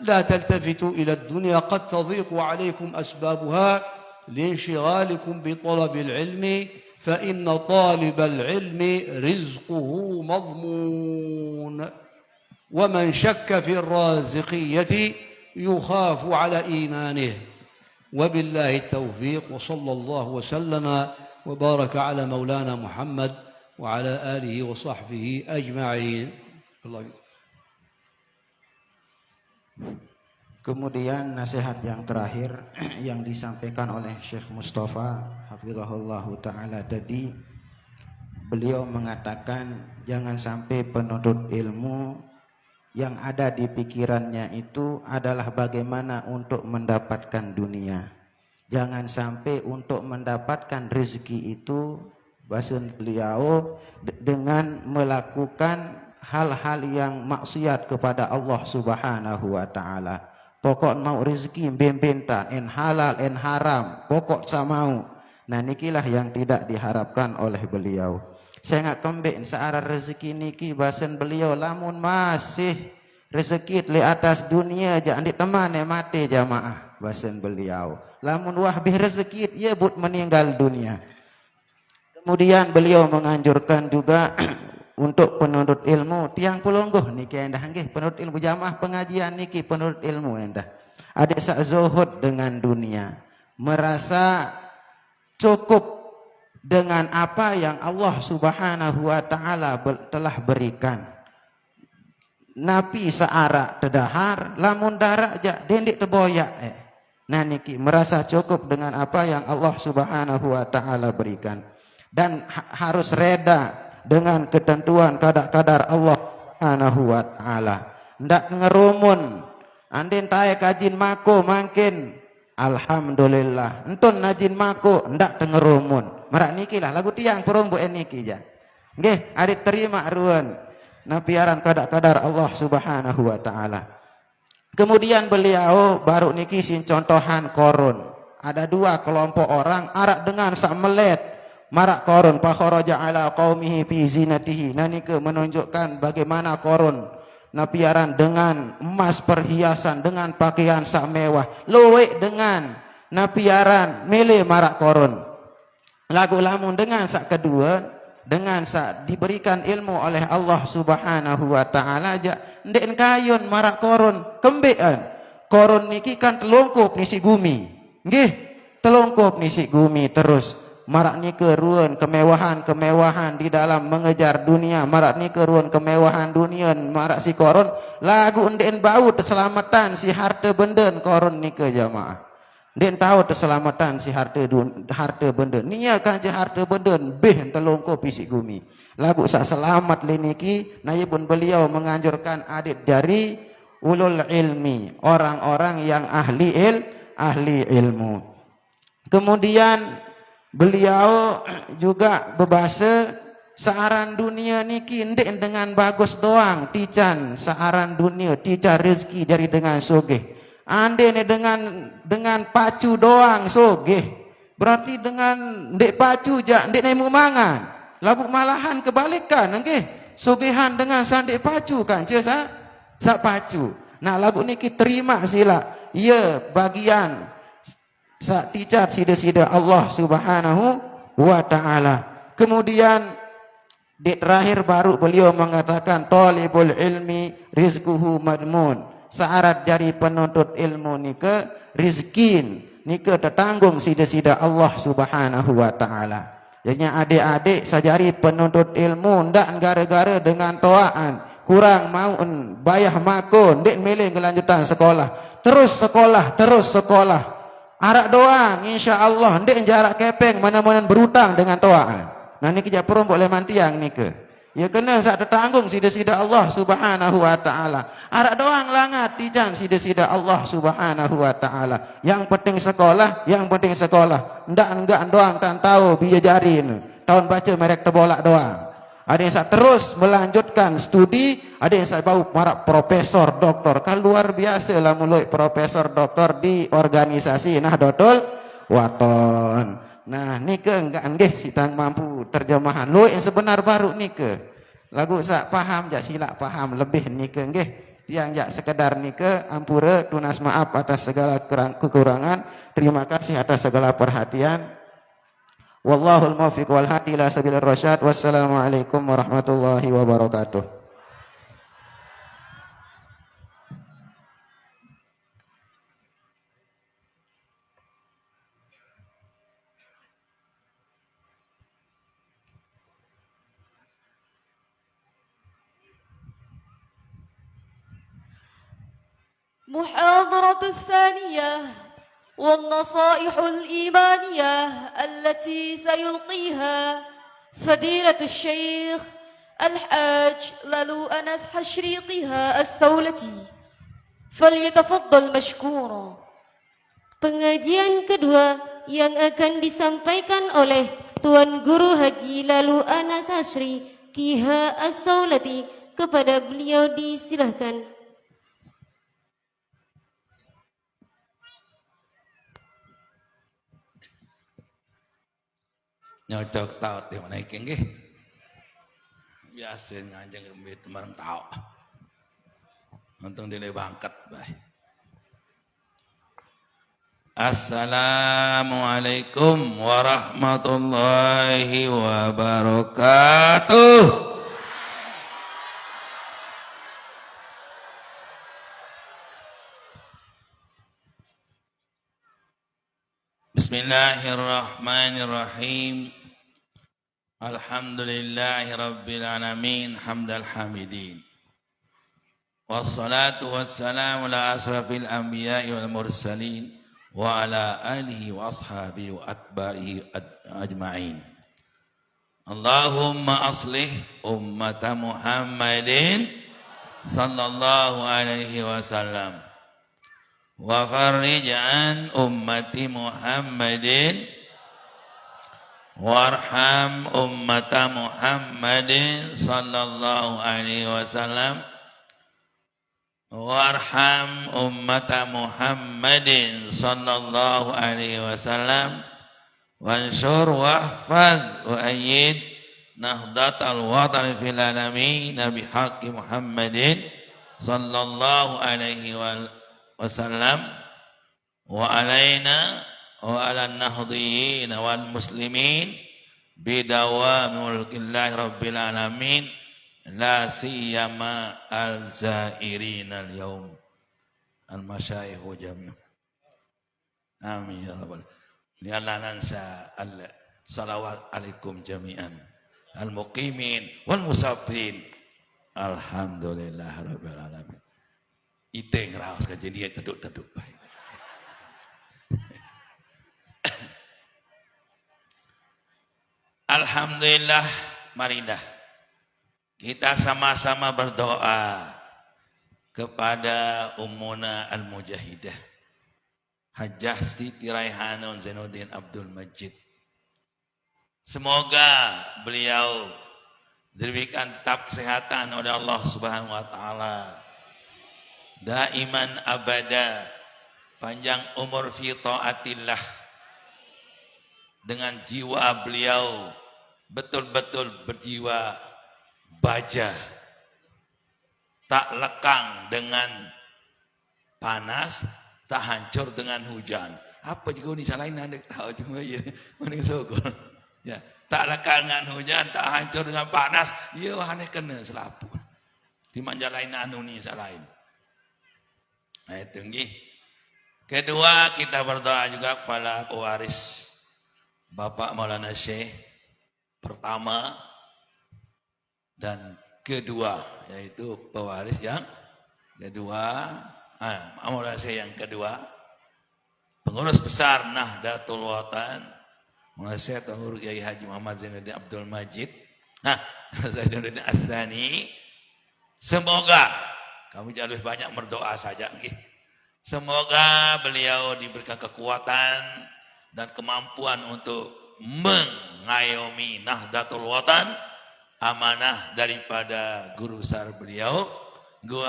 Speaker 5: لا تلتفتوا إلى الدنيا، قد تضيق عليكم أسبابها لانشغالكم بطلب العلم، فإن طالب العلم رزقه مضمون، ومن شك في الرازقية يخاف على إيمانه. وبالله التوفيق، وصلى الله وسلم وبارك على مولانا محمد وعلى آله وصحبه أجمعين.
Speaker 6: Kemudian nasihat yang terakhir yang disampaikan oleh Syekh Mustafa hafizahullah taala tadi, beliau mengatakan jangan sampai penuntut ilmu yang ada di pikirannya itu adalah bagaimana untuk mendapatkan dunia. Jangan sampai untuk mendapatkan rezeki itu, bahasa beliau, dengan melakukan hal-hal yang maksiat kepada Allah Subhanahu wa taala. Pokok mau rezeki bembenta en halal en haram, pokok samau. Nah nikilah yang tidak diharapkan oleh beliau. Saya nggak kembek searah rezeki niki bahasan beliau, lamun masih rezeki di atas dunia jangan ditemani mati jamaah, bahasan beliau. Lamun wahbih rezeki ia but meninggal dunia. Kemudian beliau menganjurkan juga untuk penuntut ilmu tiang pulungguh niki endah nggih, penuntut ilmu jamaah pengajian niki penuntut ilmu endah. Ada sak zuhud dengan dunia, merasa cukup dengan apa yang Allah Subhanahu wa taala telah berikan. Napi searak tedahar, lamun darak jak dendik teboyak. Nah niki merasa cukup dengan apa yang Allah Subhanahu wa taala berikan, dan harus reda dengan ketentuan kadar Allah Subhanahu wa taala. Ndak ngerumun, andin tae kajin mako mangkin alhamdulillah, entun najin mako ndak tengerumun. Marak niki lah lagu tiang purung bu niki ja. Nggih, ari terima ruan napiaran kadar Allah Subhanahu wa taala. Kemudian beliau baru niki sin contohan korun. Ada dua kelompok orang arak dengan sak melet marak korun, fa kharaja ala qaumihi fi zinatihi. Nah niki menunjukkan bagaimana korun napiaran dengan emas perhiasan, dengan pakaian sak mewah, luwek dengan napiaran milih marak korun. Lagu lamun dengan sak kedua, dengan sak diberikan ilmu oleh Allah Subhanahu wa taala aja ndek kayun marak korun kembean. Korun niki kan telungkup nisi gumi. Nggih, telungkup nisi gumi terus. Marak ni keruan kemewahan di dalam mengejar dunia, marak ni keruan kemewahan dunia, marak si koron lagu ndek bau keselamatan si harta benda koron ni ke jamaah. Ndek tahu keselamatan si harta benda. Nia kan je harta benda beh telungkup isi gumi. Lagu sak selamat liniki, naya pun beliau menganjurkan adik dari ulul ilmi, orang-orang yang ahli ilmu. Kemudian beliau juga berbahasa searan dunia niki ndek dengan bagus doang tican searan dunia tica rezeki dari dengan sugih. Ande ni dengan pacu doang sugih. Berarti dengan ndek pacu jak ndek nemu mangan. Lagu malahan kebalikan nggih. Sugihan dengan sandek pacu kan ce sa pacu. Nah lagu niki terima sila. Ya bagian sak ticat sida-sida Allah Subhanahu wa taala. Kemudian di terakhir baru beliau mengatakan talibul ilmi rizquhu madmun. Syarat dari penuntut ilmu ni ke rizkin nika tertanggung sida-sida Allah Subhanahu wa taala. Jadinya adik-adik sajari penuntut ilmu ndak gara-gara dengan toaan kurang mau bayar makun dek milih kelanjutan sekolah. Terus sekolah. Arak doang insya-Allah ndak jarak kepeng mana-mana berutang dengan toaan. Nah niki ja perlu boleh mantiang nika. Ya kena sak tertanggung sida-sida Allah Subhanahu wa taala. Arak doang langat tijan sida-sida Allah Subhanahu wa taala. Yang penting sekolah. Ndak doang tan tahu biya jarin. Tahun baca merek terbolak doang. Ada yang sak terus melanjutkan studi, ada yang sak bau marak profesor, doktor. Kan luar biasa lah mulai profesor, doktor di organisasi Nahdlatul Wathon. Nah, nika enggak nggih sitang mampu terjemahan. Lu yang sebenar baru nika. Lagu sak paham jak silap paham lebih nika nggih. Tiang jak sekedar nika ampura tunas maaf atas segala kekurangan. Terima kasih atas segala perhatian. Wallahul muwaffiq wal hadi ila sabilir rasyad. Wassalamualaikum warahmatullahi wabarakatuh.
Speaker 4: محاضرة الثانية والنصائح الإيمانية التي سيلقيها فضيلة الشيخ الحاج لالو أنس حشريقها السولتي فليتفضل مشكورا.
Speaker 2: Pengajian kedua yang akan disampaikan oleh Tuan Guru Haji Lalu Anas Hashri Kiha As-Saulati, kepada beliau disilahkan.
Speaker 5: Nyocok tahu di mana ikan gih biasa ngajeng kembali teman tahu untung dia bangkat baik. Assalamualaikum warahmatullahi wabarakatuh. Bismillahirrahmanirrahim. Alhamdulillahi rabbil alamin hamdal hamidin. Wassalatu wassalamu ala asrafil anbiya'i wal mursalin wa ala alihi wa ashabihi wa atba'ihi ajma'in. Allahumma aslih ummata Muhammadin sallallahu alaihi wasallam wa farrij an ummati Muhammadin warham ummata Muhammadin sallallahu alaihi wasallam warham ummata Muhammadin sallallahu alaihi wasallam wansur wahfaz wa ayyid nahdatal watan fil alamin bihaqqi Muhammadin sallallahu alaihi wasallam wa alaina wa ala nahdhiyin wal muslimin bidawami mulkillahi rabbil alamin la siyama al-zairin al-yawm al-masyayikh wa jami'. Amin ya rabbal alamin. La nansa al-salawat alaikum jami'an al-muqimin wal musafirin. Alhamdulillah rabbil alamin. Iteng raos kejadian teduk-teduk baik. Alhamdulillah, marilah kita sama-sama berdoa kepada Ummuna Al-Mujahidah Hajjah Siti Raihanun Zainuddin Abdul Majid. Semoga beliau diberikan tetap kesehatan oleh Allah Subhanahu wa taala. Daiman abada, panjang umur fi taatillah. Dengan jiwa beliau betul-betul berjiwa baja, tak lekang dengan panas, tak hancur dengan hujan. Apa juga ini salahin anda tahu cuma ya, mending syukur. Ya, tak lekang dengan hujan, tak hancur dengan panas. Ya, aneh kena selapu. Di manjalain anu ni salahin. Nah, itu nggih.
Speaker 7: Kedua, kita berdoa juga kepada pewaris Bapak Maulana Syekh pertama dan kedua, yaitu pewaris yang kedua, Maulana Syekh yang kedua, pengurus besar Nahdlatul Watan, Maulana Syekh Tahur Kiai Haji Muhammad Zainuddin Abdul Majid, Zainuddin As-Tsani. Semoga kami jauh lebih banyak berdoa saja. Semoga beliau diberikan kekuatan dan kemampuan untuk mengayomi Nahdlatul Watan, amanah daripada guru besar beliau, guru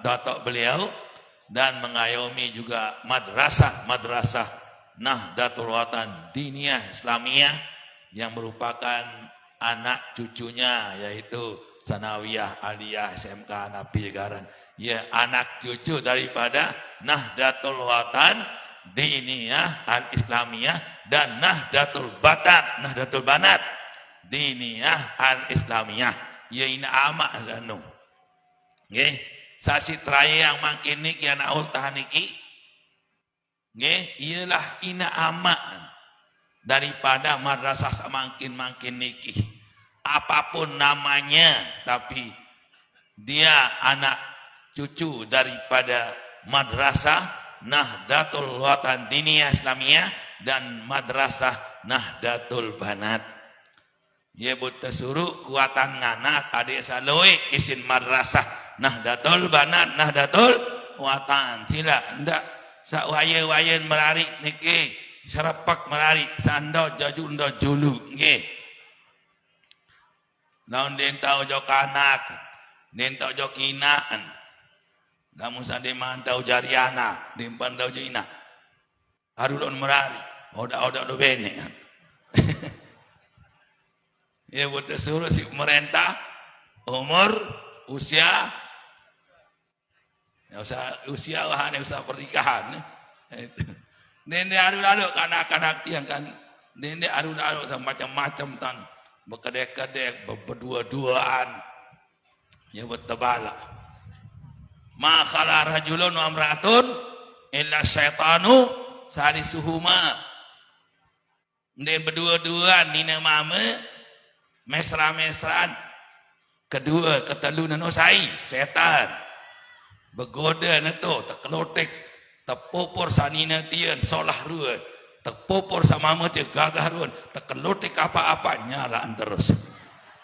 Speaker 7: datuk beliau, dan mengayomi juga madrasah Nahdlatul Watan Diniyah Islamiyah yang merupakan anak cucunya, yaitu Sanawiyah Aliyah SMK Nabi Garan. Ya, anak cucu daripada Nahdlatul Watan Diniyah Al-Islamiyah dan Nahdlatul Banat Diniyah Al-Islamiyah. Ya, ini amak zanu. Nggih, saksi traya yang makin niki anak ultah niki. Nggih, ialah ina amak daripada madrasah semakin niki. Apapun namanya, tapi dia anak cucu daripada madrasah Nahdlatul Watan Diniyah Islamiyah dan madrasah Nahdlatul Banat. Ia buta suruh kuatan nganak adik saloi isin madrasah Nahdlatul Banat Nahdlatul Watan. Sila ndak sawaye-wayen melari niki serapak melari sando jajundo julu nggih. Naon den tau jo kanak, den tau jo kinaan. Namun sande mantau jariana, den pandau jina. Harulon merari, oda do bene. Ya buat suruh si pemerintah umur usia usia wahane usaha pernikahan. Den aru-aru kanak-kanak tiang kan, den aru-aru macam-macam tan. Berkedek-kedek, berdua-duaan, ya bertebala. Ma khala rajulun wa amra'atun illa syaitanu salisuhuma. Dia berdua-duaan nina mama, mesra-mesraan. Kedua, ketelu nanosai, setan. Begoda na to, terkelotek, terpopor sanina tian, solah ruan. Terpopor sama mama dia gagah ruan, terkelotek apa-apa nyalaan terus.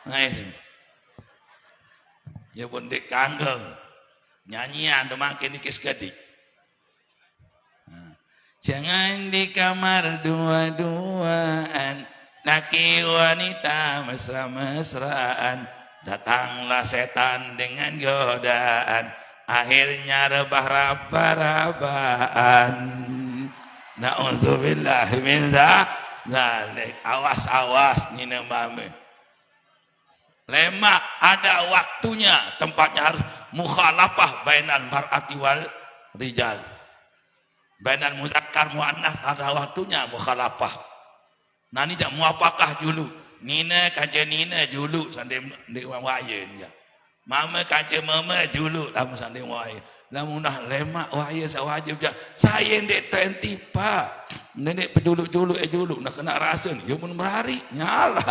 Speaker 7: Nah ini, ya pun dek kanggeng, nyanyian makin dikis gadik. Jangan di kamar dua-duaan, laki wanita mesra-mesraan, datanglah setan dengan godaan, akhirnya rebah-rabah-rabahan. Na'udzubillah min dzalik. Awas-awas nina mame. Lemak ada waktunya, tempatnya harus mukhalafah bainal mar'ati wal rijal. Bainal muzakkar muannas ada waktunya mukhalafah. Nani jak muapakah julu. Nina kaje nina julu sande ndek wayen ya. Mama kaje mama julu dalam sande wayen. Lamunah lemak wahaya sawajib je. Saya ndek tenti pak. Nenek pejuluk-juluk juluk nak kena rasa ni. Ya mun berhari nyala.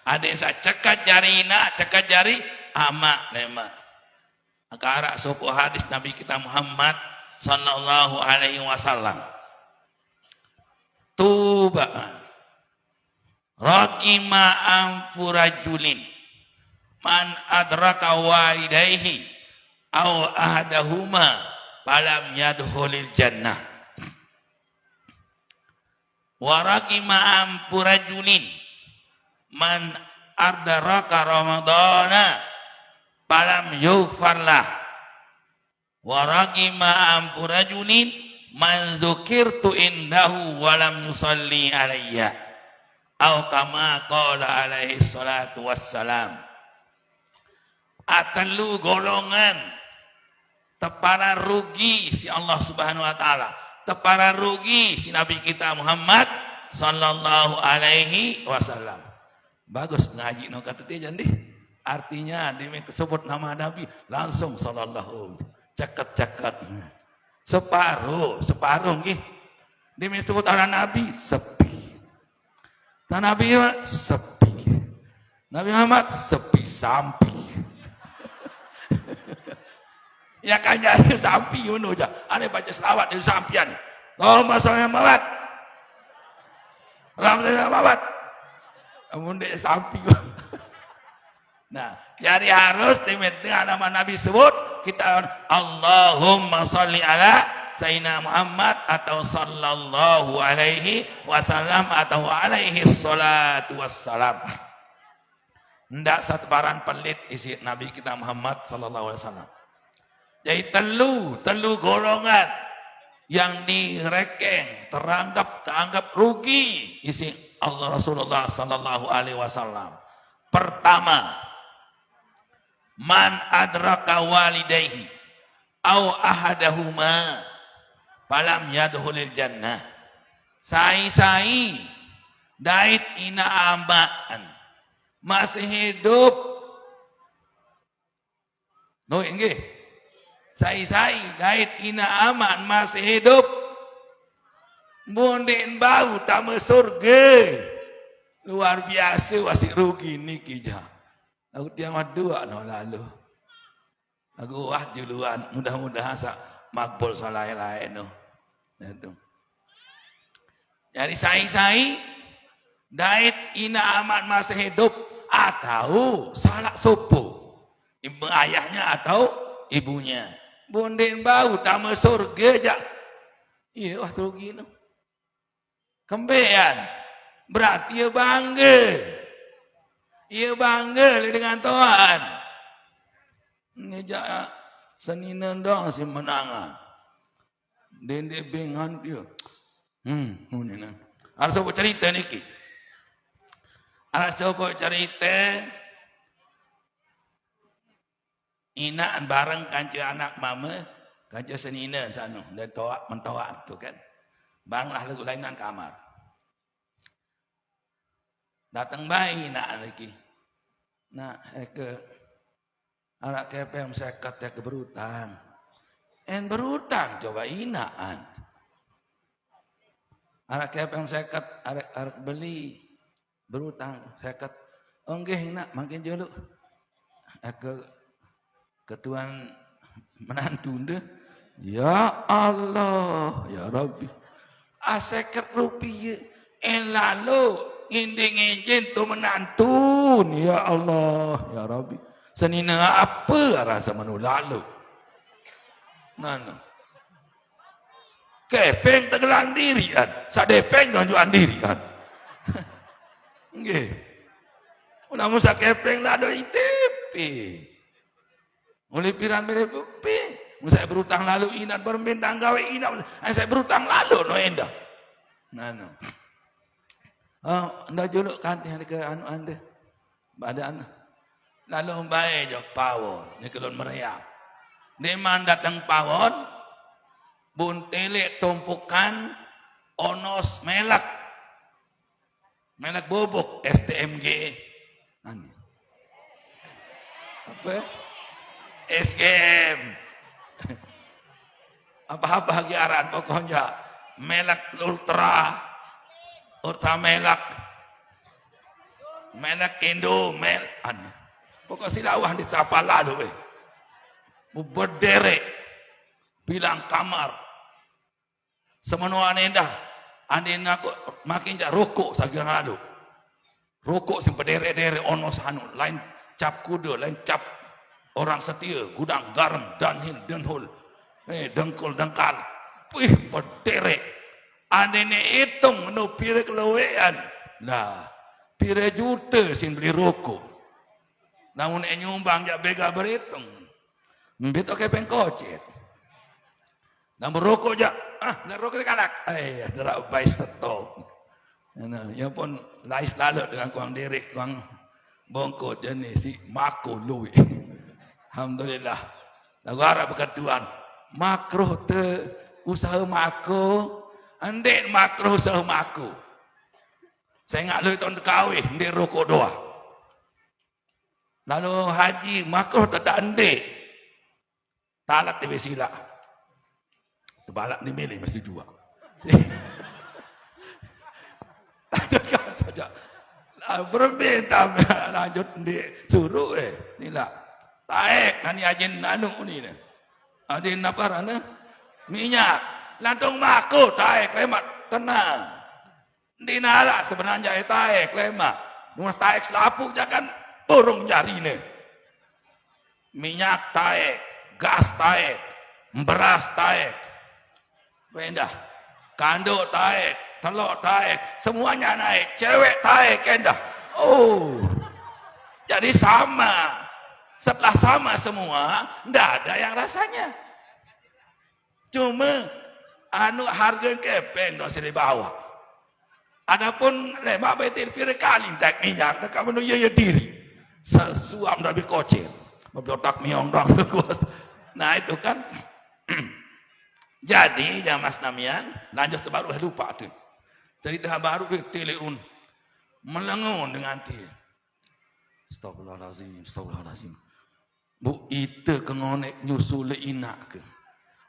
Speaker 7: Ada yang cekat jari nak, cekat jari amak lemak. Akarak sopo hadis Nabi kita Muhammad sallallahu alaihi wasallam. Tuba Rakima amfurajulin man adraka walidayhi aw ahadahuma falam yadkhulil jannah. Wa rakima ampurajulin man adraka ramadana falam yughfarlah. Wa rakima ampurajulin man dzukirtu indahu walam yusalli alayya. Aw kama qala alaihi salatu wassalam. Atalu golongan tepara rugi si Allah Subhanahu wa taala, tepara rugi si Nabi kita Muhammad sallallahu alaihi wasallam. Bagus ngaji no kata dia jadi. Artinya dia sebut nama Nabi langsung sallallahu. ceket-ceket. Separuh nggih. Disebut anak Nabi sepi. Tanah Nabi sepi. Nabi Muhammad sepi sampi. Ya kan jadi sampi ngono aja. Ane baca selawat di sampian. Allahumma shalli Muhammad. Alhamdulillah Muhammad. Amun dia sampi. Nah, jadi harus dengan nama Nabi sebut kita Allahumma shalli ala Sayyidina Muhammad atau sallallahu alaihi wasallam atau alaihi salatu wassalam. Ndak setebaran pelit isi Nabi kita Muhammad sallallahu alaihi wasallam. Jadi telu golongan yang direkeng teranggap rugi isi Allah Rasulullah sallallahu alaihi wasallam. Pertama, man adraka walidayhi au ahadahuma falam yadkhulil jannah. Sai dait ina amaan masih hidup. No nggih. Sai dait ina aman masih hidup. Mundin bau tama surga. Luar biasa wasik rugi niki jah. Aku tiang dua no lalu. Aku juluan mudah-mudahan makbul salai lain no. Itu. Jadi sai dait ina aman masih hidup atau salah subuh. Ibu ayahnya atau ibunya. Bundin bau tama surga jak. Iya rugi no. Kembean. Berarti ia bangga. Ia bangga dengan Tuhan. Ini jak senina dong si menangan. Dende bengan dia. Ini. Harus coba cerita niki. Harus coba cerita. Inaan bareng kanca anak mama, kanca senina sana dan mentawak tu kan. Banglah lagu lainan kamar. Datang bayi nak lagi. Nak ke anak kepem sekat ke berutang. Berutang coba inaan. Anak kepem sekat arak beli berutang sekat. Enggih nak makin jolok. Ketuan menantu dia. Ya Allah, ya Rabbi. Aseket rupiah. Lalu nginding-nginding tu menantu. Ya Allah, ya Rabbi. Senina apa rasa manu lalu? Nana. Kepeng tenggelam dirian. Sadepeng tunjukan dirian. Nggih. Namun sa kepeng lalu itipi. Oleh piran pipi, saya berutang lalu inat berbintang gawe inat, saya berutang lalu no endah. Nano. Anda juluk kanti ke anu anda, badan. Lalu baik jok pawon, ni kelon meriak. Di mana datang pawon, buntele tumpukan onos melak bobok STMG. Nani? Apa? SGM. Apa bahagian pokoknya melak ultra melak Indo aneh. Pokok silawah dicapa lalu berderet bilang kamar semua aneh aku makin jak rokok saking lalu rokok sing berderet onos anu lain cap kuda lain cap orang setia, gudang garam, danhul, dengkul, dengkal, berderet. Adanya hitung, no pira kelewean. Nah, pira juta sin beli rokok. Namun nyumbang jak bega berhitung. Betul ke pengkocet. Namun rokok jak, nak rokok kanak. Darak baik stop. Ya pun lais lalu dengan kuang derek, kuang bongkot jenis si mako lui. Alhamdulillah. Lagu Arab berkatuan. Makruh te usaha mako. Andek makruh usaha mako. Saya ingat lu tahun kahwin. Andek rokok doa. Lalu haji makruh tak andek. talat di sila. Tebalak ni milih mesti dua. Lanjutkan saja. Berminta lanjut di suruh ni lah. Taek nani ajin nanu ni ne. Adin apa rana? Minyak. Lantung maku taek lemak tenang. Di nala sebenarnya taek lemak. Nur taek selapuk jangan burung jari ne. Minyak taek, gas taek, beras taek. Endah. Kanduk taek, telur taek, semuanya naik. Cewek taek endah. Oh. Jadi sama. Setelah sama semua, ndak ada yang rasanya. Cuma harga kepeng dosa di bawah. Adapun lemak betul pira kali tak minyak dekat menu ya diri. Sesuam dari kocil. Memblotak miong dong. Nah itu kan. Jadi ya Mas Namian, lanjut baru lupa tu. Cerita baru telirun melengun dengan ti. Astagfirullahalazim, astagfirullahalazim. Bu itu kengonek nyusul inak ke.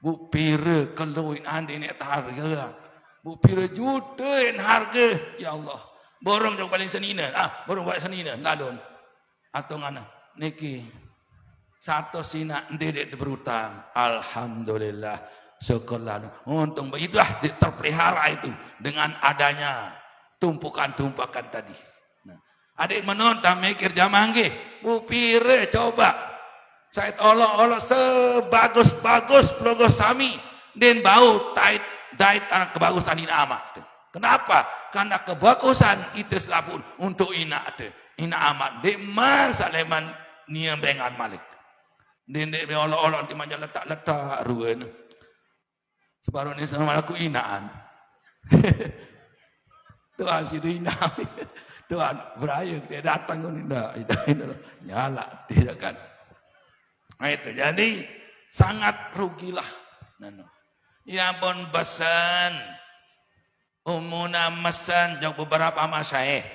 Speaker 7: Bu pira keluin andi nek harga. Bu pira jutain harga. Ya Allah. Borong jauh paling senina. Borong paling senina. Lalun. Atau ngana. Niki. Satu sinak dedek berutang. Alhamdulillah. Syukurlah. Untung itulah terpelihara itu. Dengan adanya tumpukan-tumpukan tadi. Nah, adik menonton mikir jamaah nggih. Bu pira coba. Saya olok-olok sebagus-bagus logo sami dan bau dait kebagusan ina amat. Kenapa? Karena kebagusan itu selapun untuk ina amat. Dek man saleman niam bengan malik. Dan dek olok-olok di manja letak-letak ruan. Separuh ni sama aku inaan. Tuhan situ inaan. Tuhan beraya dia datang kau ni dah. Nyala tidak kan. Nah itu jadi sangat rugilah. Ya pun besan umuna mesan jauh beberapa masyayikh.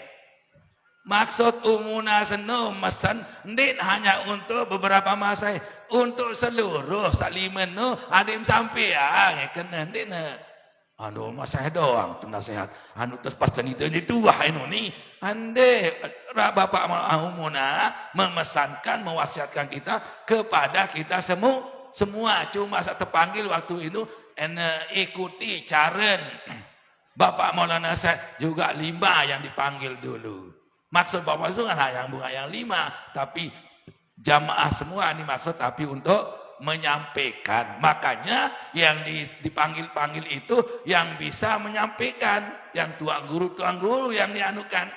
Speaker 7: Maksud umuna seno mesan ndit hanya untuk beberapa masyayikh, untuk seluruh saliman no adim sampean kena ndit na. Anu masyayikh doang tu nasihat. Anu terus pasan itu wah ini ande bapak umuna memesankan mewasiatkan kita kepada kita semua cuma saat terpanggil waktu itu ikuti cara Bapak Maulana Syekh juga 5 yang dipanggil dulu. Maksud Bapak itu kan bukan yang 5 tapi jamaah semua ini maksud tapi untuk menyampaikan. Makanya yang dipanggil-panggil itu yang bisa menyampaikan, yang tuan guru yang dianukan,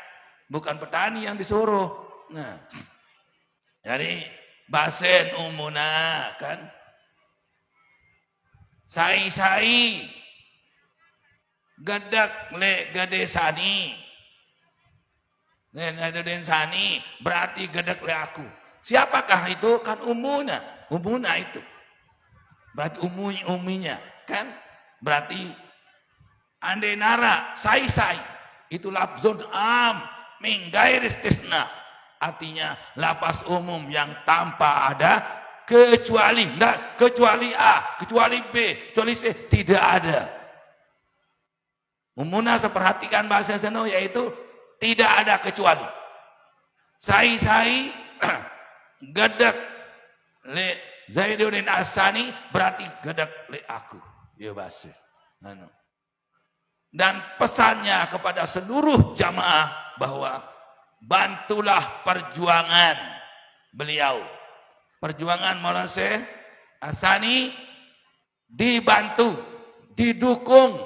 Speaker 7: bukan petani yang disuruh. Nah, jadi basen umuna kan, sai gadak le gade sani, gade sani berarti gadak le aku. Siapakah itu? Kan umuna itu. Berarti uminya kan? Berarti ande nara sai itu lafzun am min ghairi istisna. Artinya lapas umum yang tanpa ada kecuali. Enggak, kecuali A, kecuali B, kecuali C, tidak ada. Umuna seperhatikan bahasa seno yaitu tidak ada kecuali. Sai gadak le Zaiduddin Asani berarti gadak le aku. Ya bahasa. Dan pesannya kepada seluruh jamaah bahwa bantulah perjuangan beliau. Perjuangan Maulana Syekh Asani dibantu, didukung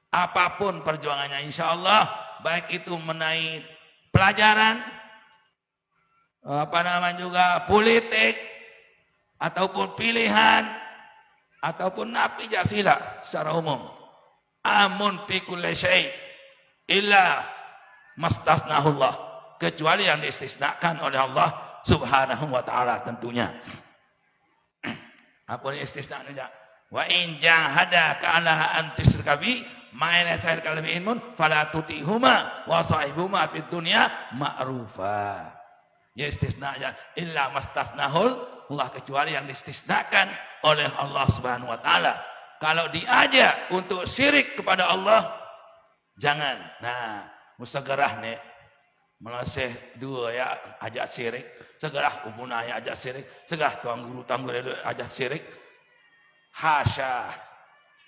Speaker 7: apapun perjuangannya insyaallah, baik itu menaik pelajaran juga politik ataupun pilihan ataupun napi jasila secara umum. Amun fi kulli syai' illa mastasnahullah, kecuali yang diistisnakan oleh Allah Subhanahu wa taala tentunya. Apa yang istisnanya? Wa in jahadaka ala an tusyrika bi ma la yas'aluka bihi ilmun fala tutihuma wa sahibhuma fid dunya ma'rufa. Ya istisnanya illa mastasnahul Allah kecuali yang distisnakan oleh Allah Subhanahu wa taala. Kalau diajak untuk syirik kepada Allah, jangan. Nah, musagarah nih melasih dua ya ajak syirik, segarah ubunah ya ajak syirik, segarah tuan guru ajak syirik. Hasya,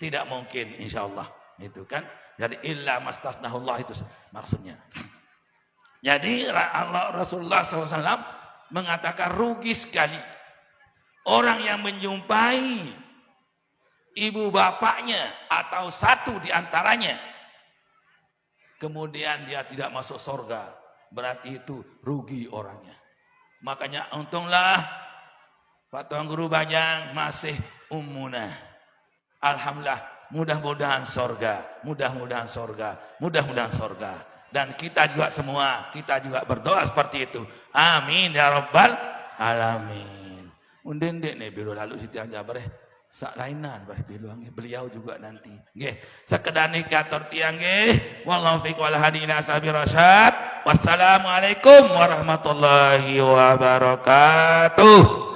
Speaker 7: tidak mungkin insyaallah. Itu kan. Jadi illa mastasnahullah itu maksudnya. Jadi Rasulullah SAW mengatakan rugi sekali orang yang menjumpai ibu bapaknya atau satu di antaranya, kemudian dia tidak masuk surga, berarti itu rugi orangnya. Makanya untunglah Pak Tuan Guru Bajang masih ummunah. Alhamdulillah, mudah-mudahan surga, mudah-mudahan surga, mudah-mudahan surga. Dan kita juga semua, kita juga berdoa seperti itu. Amin ya rabbal alamin. Undin dek nih biru lalu Siti Anja bareh sak lainan bareh biluang beliau juga nanti. Nggih, sekedar nikator tiang nggih. Wallahu fiq wal hadi ila sabil rasyad. Wassalamualaikum warahmatullahi wabarakatuh.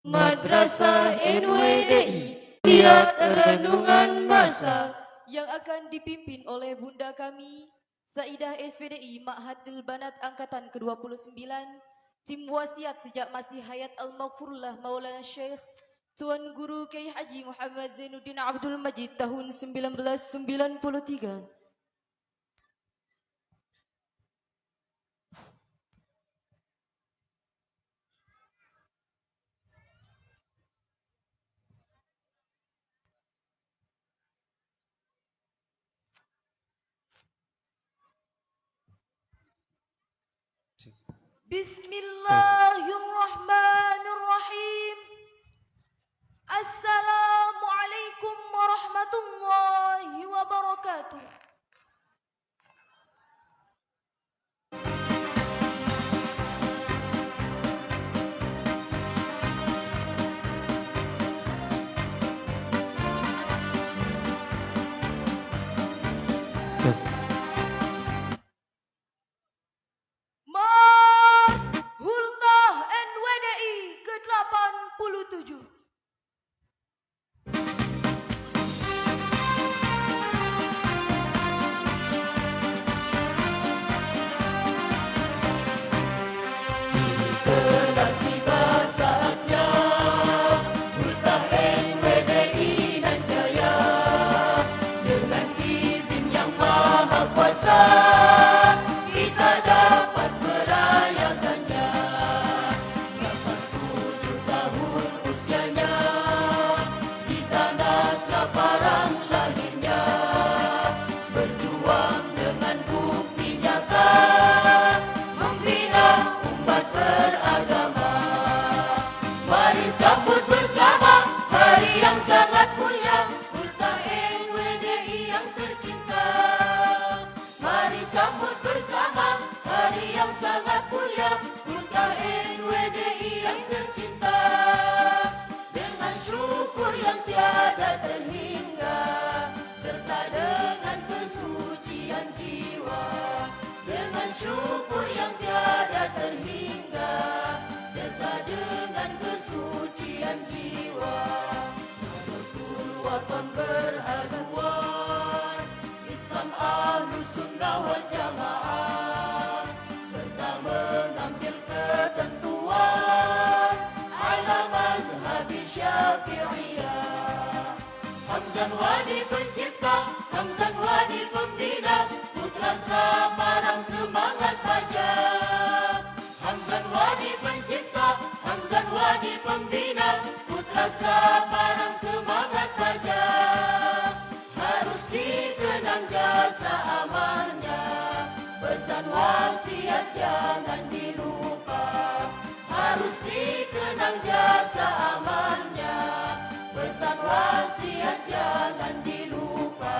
Speaker 4: Madrasah NWDI Siat Renungan Masa yang akan dipimpin oleh Bunda kami Saidah SPDI Ma'hadil Banat Angkatan ke-29, tim wasiat sejak masih hayat Al-Maghfurullah Maulana Syekh Tuan Guru Kiai Haji Muhammad Zainuddin Abdul Majid tahun 1993. Bismillahirrahmanirrahim. Assalamualaikum warahmatullahi wabarakatuh.
Speaker 8: Hamzan Wadi pencipta, Hamzan Wadi pembina, putra Semarang semangat pajak. Hamzan Wadi pencipta, Hamzan Wadi pembina, putra Semarang semangat pajak. Harus dikenang jasa amalnya, pesan wasiat jangan dilupa. Harus dikenang jasa amalnya, pesan wasiat jangan dilupa.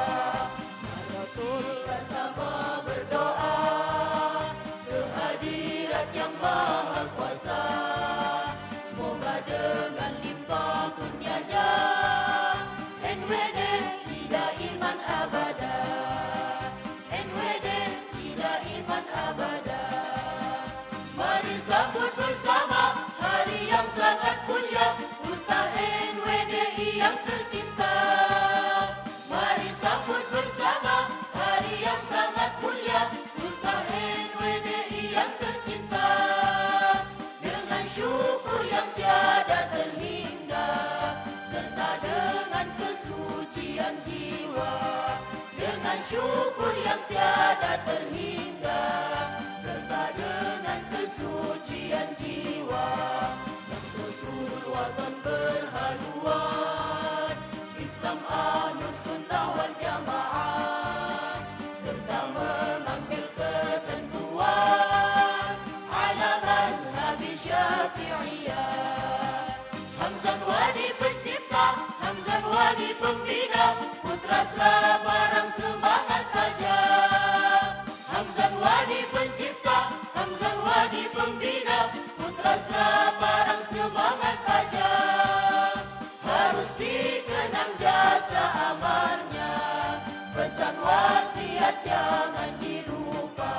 Speaker 8: Marilah sama berdoa kehadirat yang maha kuasa. Semoga dengan limpah kurnianya NWD tidak iman abada. NWD yang sangat mulia, Ultah NWDI yang tercinta. Mari sambut bersama hari yang sangat mulia, Ultah NWDI yang tercinta. Dengan syukur yang tiada terhingga, serta dengan kesucian jiwa. Dengan syukur yang tiada terhingga, serta dengan kesucian jiwa. Nahdlatul Watan berhaluan, Islam Ahlus Sunnah wal Jamaah, serta mengambil ketentuan ala mazhab Syafi'iyah. Hamzan Wadi pencipta, Hamzan Wadi pembina, putra selabarang semangat tajam. Hamzan Wadi pencipta, Hamzan Wadi pembina, putra selabarang semangat tajam. Harus dikenang jasa amalnya, pesan wasiat jangan dilupa.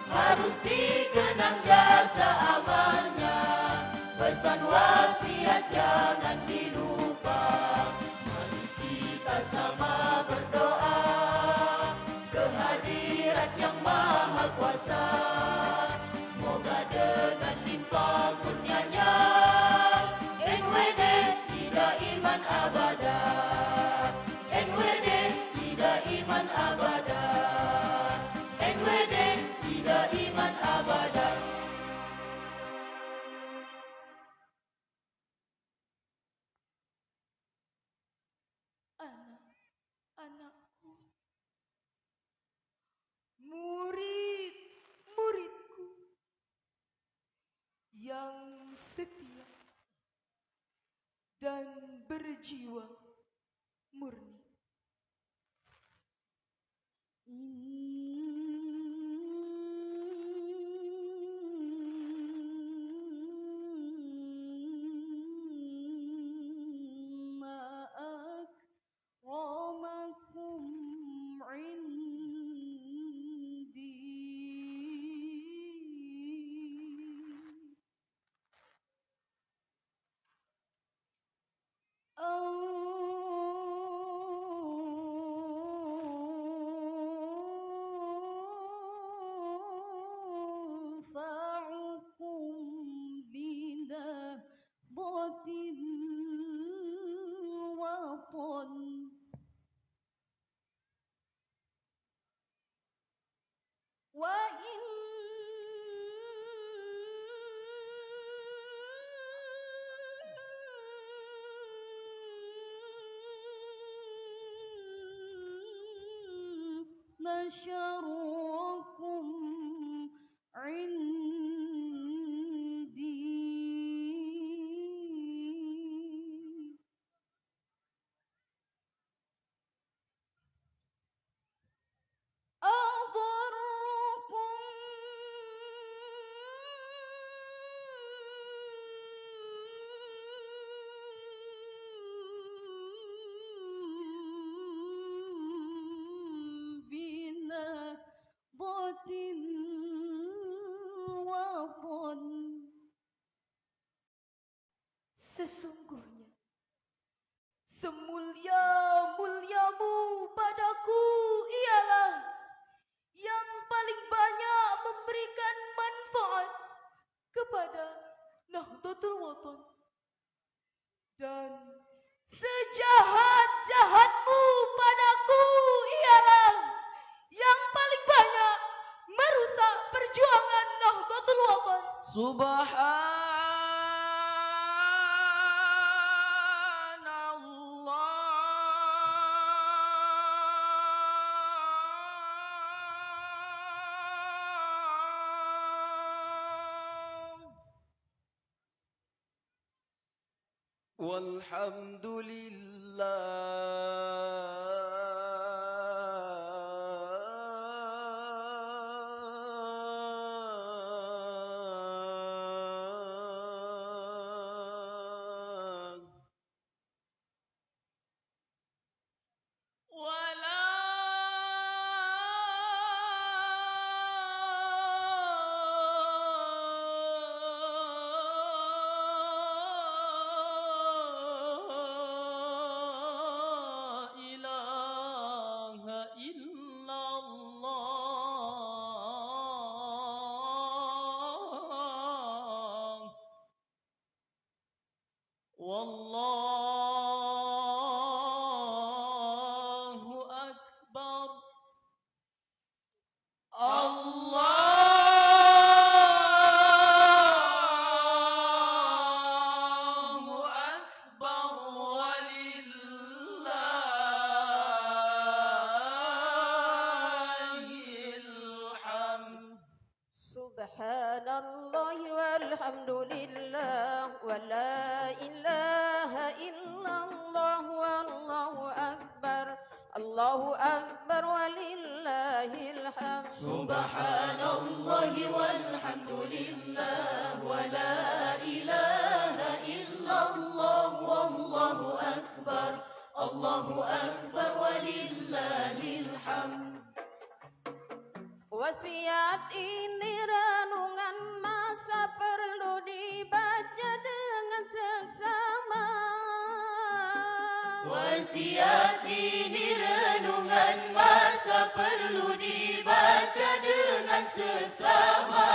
Speaker 8: Harus dikenang jasa amalnya, pesan wasiat jangan dilupa. Mari kita sama berdoa kehadirat yang maha kuasa. Semoga dengan limpah kurnianya NWD tidak iman abada. NWD tidak iman abada. NWD tidak iman abada.
Speaker 4: Anak-anakku, murid-muridku yang setia dan berjiwa murni.
Speaker 8: أكرمكم عندي أنفعكم بنهضة الوطن. وإن نشركم عندي أضركم بنهضة الوطن.
Speaker 4: Sesungguhnya semulia-muliamu padaku ialah yang paling banyak memberikan manfaat kepada Nahdlatul Watan, dan sejahat-jahatmu padaku ialah yang paling banyak merusak perjuangan Nahdlatul Watan.
Speaker 9: والحمد لله.
Speaker 8: ولا
Speaker 9: الله أكبر ولله الحمد.
Speaker 8: سبحان الله والحمد لله ولا إله إلا الله والله أكبر الله أكبر ولله الحمد.
Speaker 4: سبحان الله والحمد لله ولا إله إلا الله والله أكبر ولله الحمد.
Speaker 8: Wasiat ini renungan masa perlu dibaca dengan seksama.
Speaker 4: Wasiat ini renungan masa perlu dibaca dengan seksama.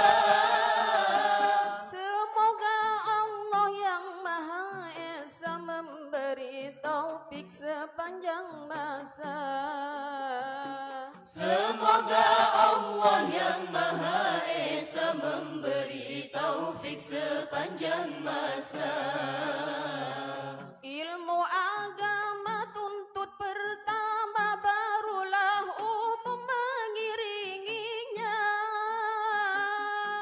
Speaker 8: Semoga Allah yang Maha Esa memberi taufik sepanjang masa.
Speaker 4: Semoga Allah yang Maha Esa memberi taufik sepanjang masa.
Speaker 8: Ilmu agama tuntut pertama, barulah umum mengiringinya.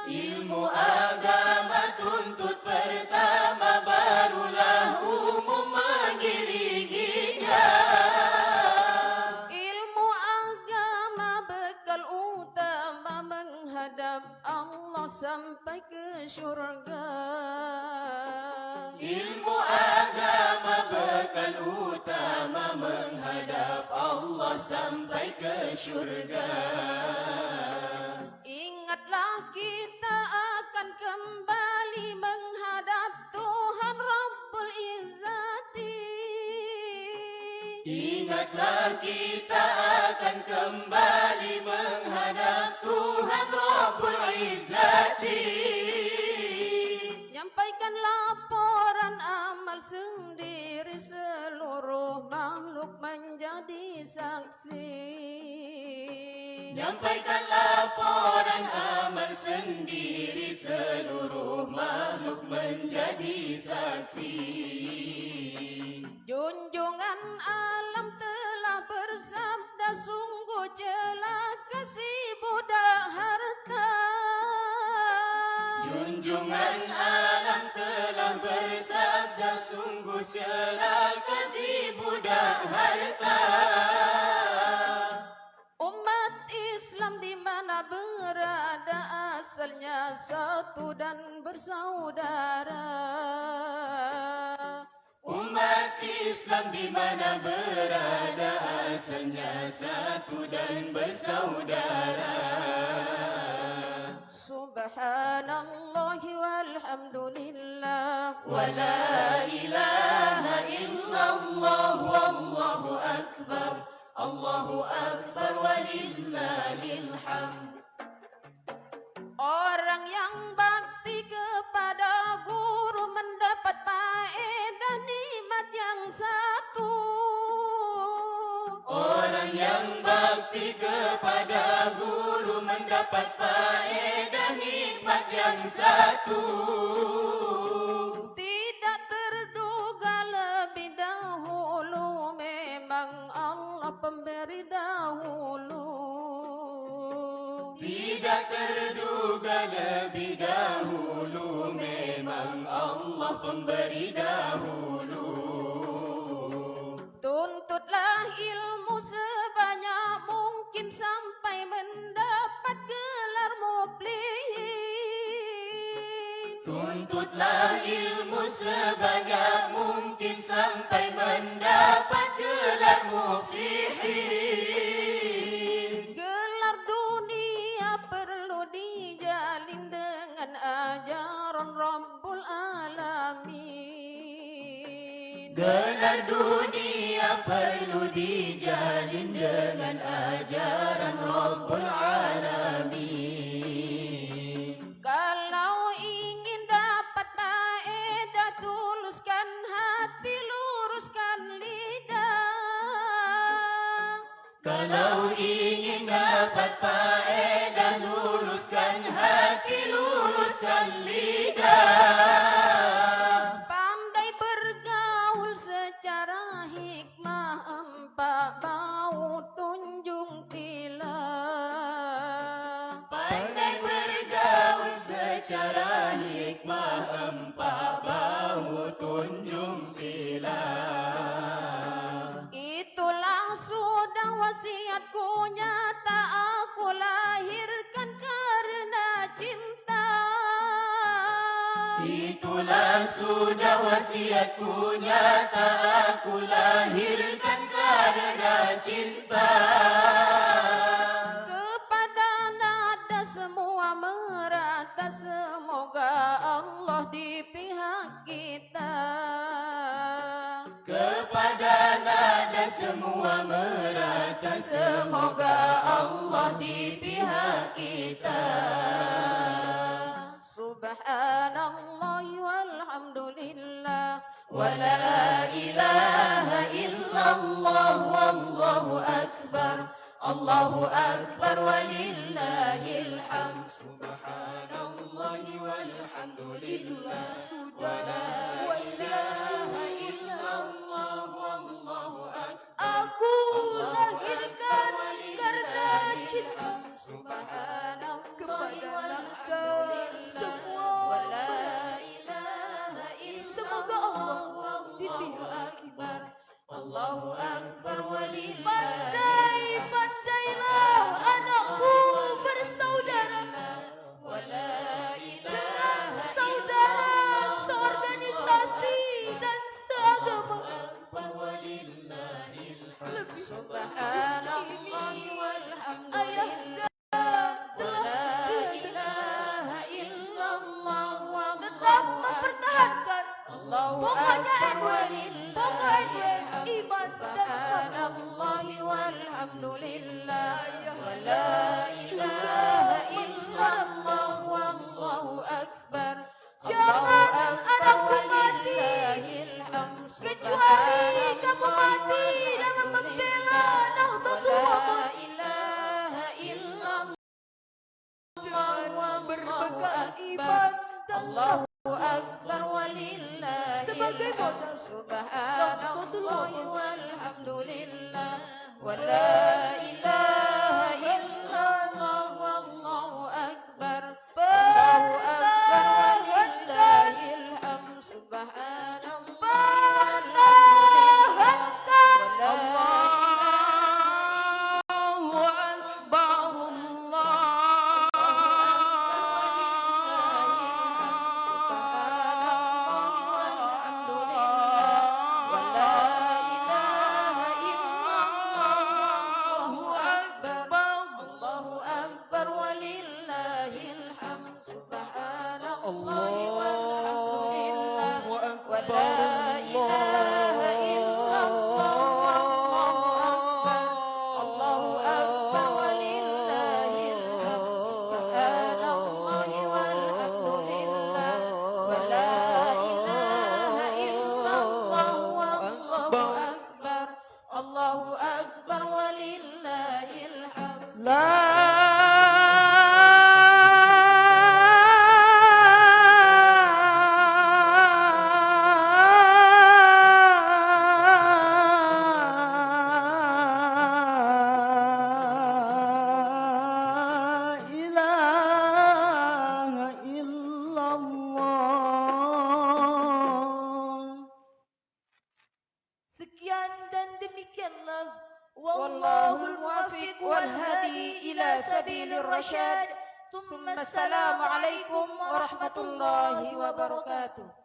Speaker 4: Ilmu agama tuntut pertama, barulah umum mengiringinya.
Speaker 8: Ilmu agama bekal utama menghadap Allah sampai ke syurga.
Speaker 4: Ilmu agama bekal utama menghadap Allah sampai ke syurga.
Speaker 8: Ingatlah kita akan kembali menghadap Tuhan Rabbul Izzati.
Speaker 4: Ingatlah kita akan kembali menghadap Tuhan Rabbul Izzati.
Speaker 8: Nyampaikan laporan amal sendiri, seluruh makhluk menjadi saksi.
Speaker 4: Nyampaikan laporan amal sendiri, seluruh makhluk menjadi saksi.
Speaker 8: Junjungan alam telah bersabda, sungguh celaka si budak harta.
Speaker 4: Junjungan alam telah bersabda, sungguh celaka si budak harta.
Speaker 8: Umat Islam di mana berada asalnya satu dan bersaudara.
Speaker 4: Umat Islam di mana berada asalnya satu dan bersaudara.
Speaker 8: Subhanallah walhamdulillah
Speaker 4: ولا إله إلا الله والله أكبر ولله الحمد.
Speaker 8: Orang yang bakti kepada guru mendapat faedah nikmat yang satu.
Speaker 4: Orang yang bakti kepada guru mendapat faedah nikmat yang satu.
Speaker 8: Tidak terduga lebih dahulu, memang Allah pemberi dahulu.
Speaker 4: Tidak terduga lebih dahulu, memang Allah pemberi dahulu.
Speaker 8: Tuntutlah ilmu sebanyak mungkin sampai mendapat gelar muflihin.
Speaker 4: Tuntutlah ilmu sebanyak mungkin sampai mendapat gelar muflihin.
Speaker 8: Gelar dunia perlu dijalin dengan ajaran Rabbul Alamin.
Speaker 4: Gelar dunia perlu dijalin dengan ajaran Rabbul Alamin.
Speaker 8: Kalau ingin dapat faedah, tuluskan hati, luruskan lidah.
Speaker 4: Kalau
Speaker 9: cara hikmah empat bahu tunjung tilah.
Speaker 8: Itulah sudah wasiatku nyata aku lahirkan karena cinta.
Speaker 9: Itulah sudah wasiatku nyata aku lahirkan karena cinta.
Speaker 8: Kepada nada semua merata, semoga Allah di pihak kita.
Speaker 9: Kepada nada semua merata, semoga Allah di pihak kita.
Speaker 8: Subhanallah walhamdulillah
Speaker 9: Wa la ilaha illallah wallahu akbar. Allahu akbar walillahil hamd. Subhanallah walhamdulillah. Wa la ilaha illallah wallahu akbar.
Speaker 8: Aku lahirkan karena cinta.
Speaker 9: Subhanallah
Speaker 8: Kepada semua semoga Allah di pihak kita.
Speaker 9: Allahu akbar walillahil
Speaker 8: Pandai-pandailah anakku bersaudara dengan saudara seorganisasi dan seagama. Lebih
Speaker 9: Subhanallah
Speaker 8: ayah tetap mempertahankan pokoknya iman dan
Speaker 9: walhamdulillah wa la
Speaker 8: ilaha
Speaker 9: illallah wallahu akbar.
Speaker 8: Jangan anakku mati kecuali kamu mati dalam membela Nahdlatul Wathon. Jangan berbekal iman dan
Speaker 9: Allahu akbar walillah
Speaker 8: sebagai modal
Speaker 9: subhanallah walhamdulillah wa la ilaha illallah wallahu akbar. Allahu akbar walillahil hamd. Subhanallah Allahu akbar. Allahu akbar walillahil hamd.
Speaker 8: Sekian dan demikianlah wallahul muwaffiq wal hadi ila sabilir rasyad. Assalamu alaikum warahmatullahi wabarakatuh.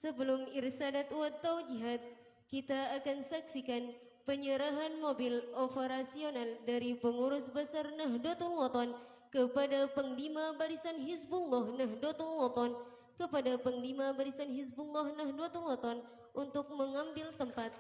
Speaker 2: Sebelum irsadat wa taujihat, kita akan saksikan penyerahan mobil operasional dari pengurus besar Nahdlatul Wathon kepada Panglima Barisan Hizbullah Nahdlatul Wathon kepada Panglima Barisan Hizbullah Nahdlatul Wathon untuk mengambil tempat.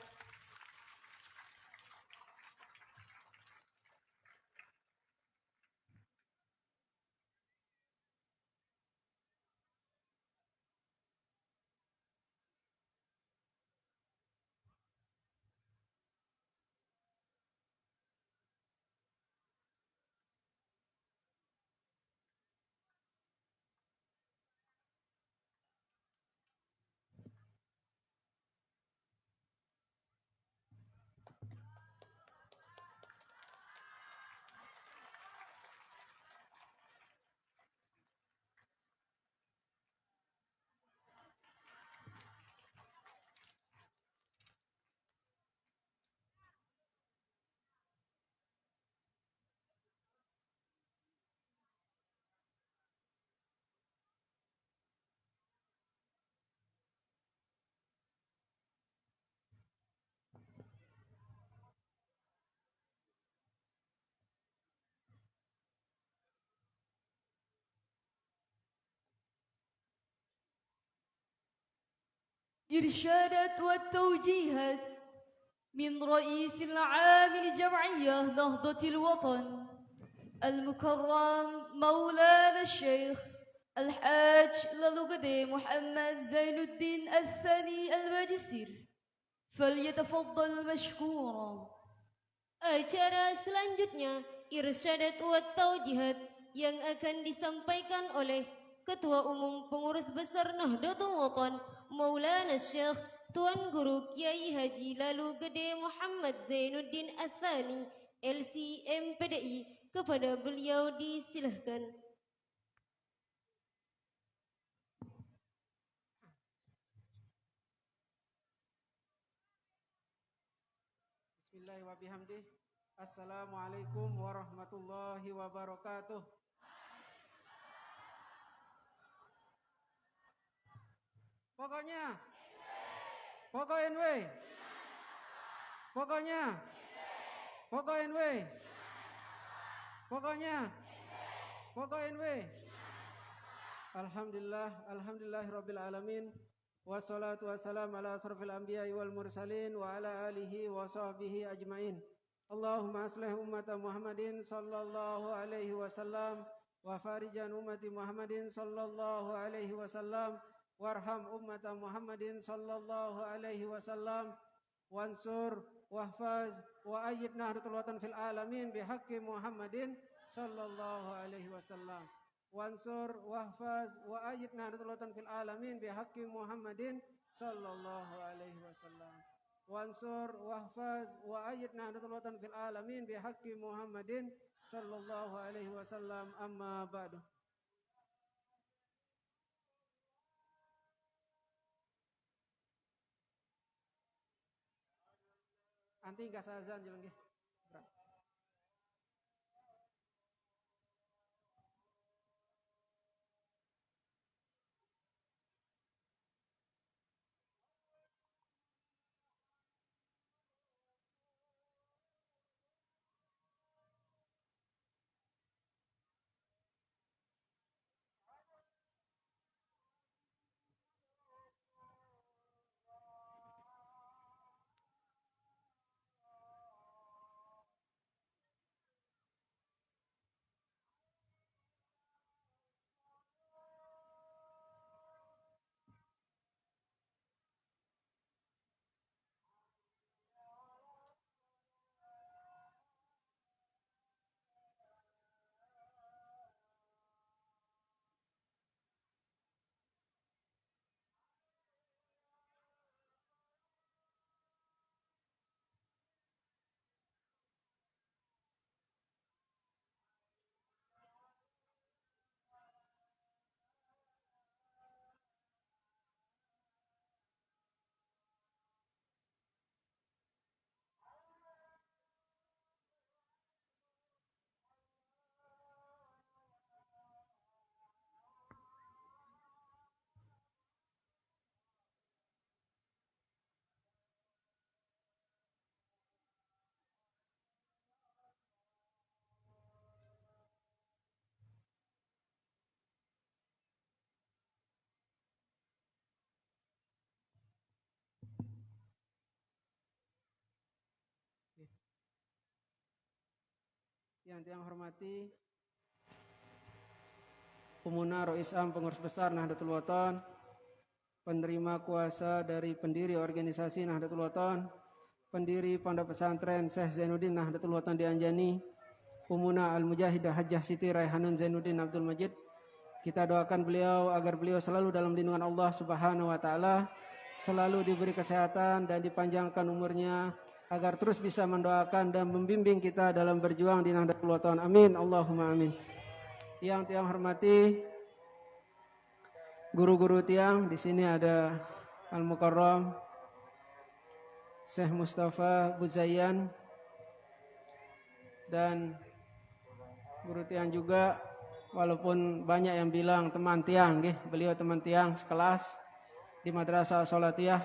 Speaker 4: إرشادات والتوجيهات من رئيس العام لجمعية نهضة الوطن المكرم مولانا الشيخ الحاج لالوغدي محمد زين الدين الثاني الماجستير فليتفضل مشكورا.
Speaker 2: Acara selanjutnya Irsyadat wa Taujihat yang akan disampaikan oleh Ketua Umum Pengurus Besar Nahdlatul Watan Maulana Syekh Tuan Guru Kiai Haji Lalu Gede Muhammad Zainuddin Atsani LCMPDI. Kepada beliau disilahkan.
Speaker 10: Bismillahirrahmanirrahim wa bihamdih. Assalamualaikum warahmatullahi wabarakatuh. Pokoknya Pokok NW Pokoknya Pokok NW Pokoknya Pokok NW. Alhamdulillahirabbil alamin. Wassalatu wassalamu ala asrofil anbiya'i wal mursalin wa ala alihi wa sahbihi ajmain. Allahumma aslih ummata Muhammadin sallallahu alaihi wasallam wa farijan ummati Muhammadin sallallahu alaihi wasallam warham ummata Muhammadin sallallahu alaihi wasallam wansur wahfaz wa ayyid nahdlatul watan fil alamin bihaqqi Muhammadin sallallahu alaihi wasallam. Wansur wahfaz wa ayyid nahdlatul watan fil alamin bihaqqi Muhammadin sallallahu alaihi wasallam. Wansur wahfaz wa ayyid nahdlatul watan fil alamin bihaqqi Muhammadin sallallahu alaihi wasallam. Amma ba'du. Anti gas azan jalan nggih. Yang hormati Pemuna Rois Am Pengurus Besar Nahdlatul Watan, penerima kuasa dari pendiri organisasi Nahdlatul Watan, pendiri Pondok Pesantren Syekh Zainuddin Nahdlatul Watan di Anjani, Pemuna Al-Mujahidah Hajjah Siti Raihanun Zainuddin Abdul Majid. Kita doakan beliau agar beliau selalu dalam lindungan Allah Subhanahu wa taala, selalu diberi kesehatan dan dipanjangkan umurnya, agar terus bisa mendoakan dan membimbing kita dalam berjuang di Nahdlatul Watan. Amin, Allahumma amin. Yang tiang hormati guru-guru tiang, di sini ada Al-Mukarram Syekh Mustafa Buzayyan dan guru tiang juga, walaupun banyak yang bilang teman tiang, beliau teman tiang sekelas di Madrasah Sholatiyah,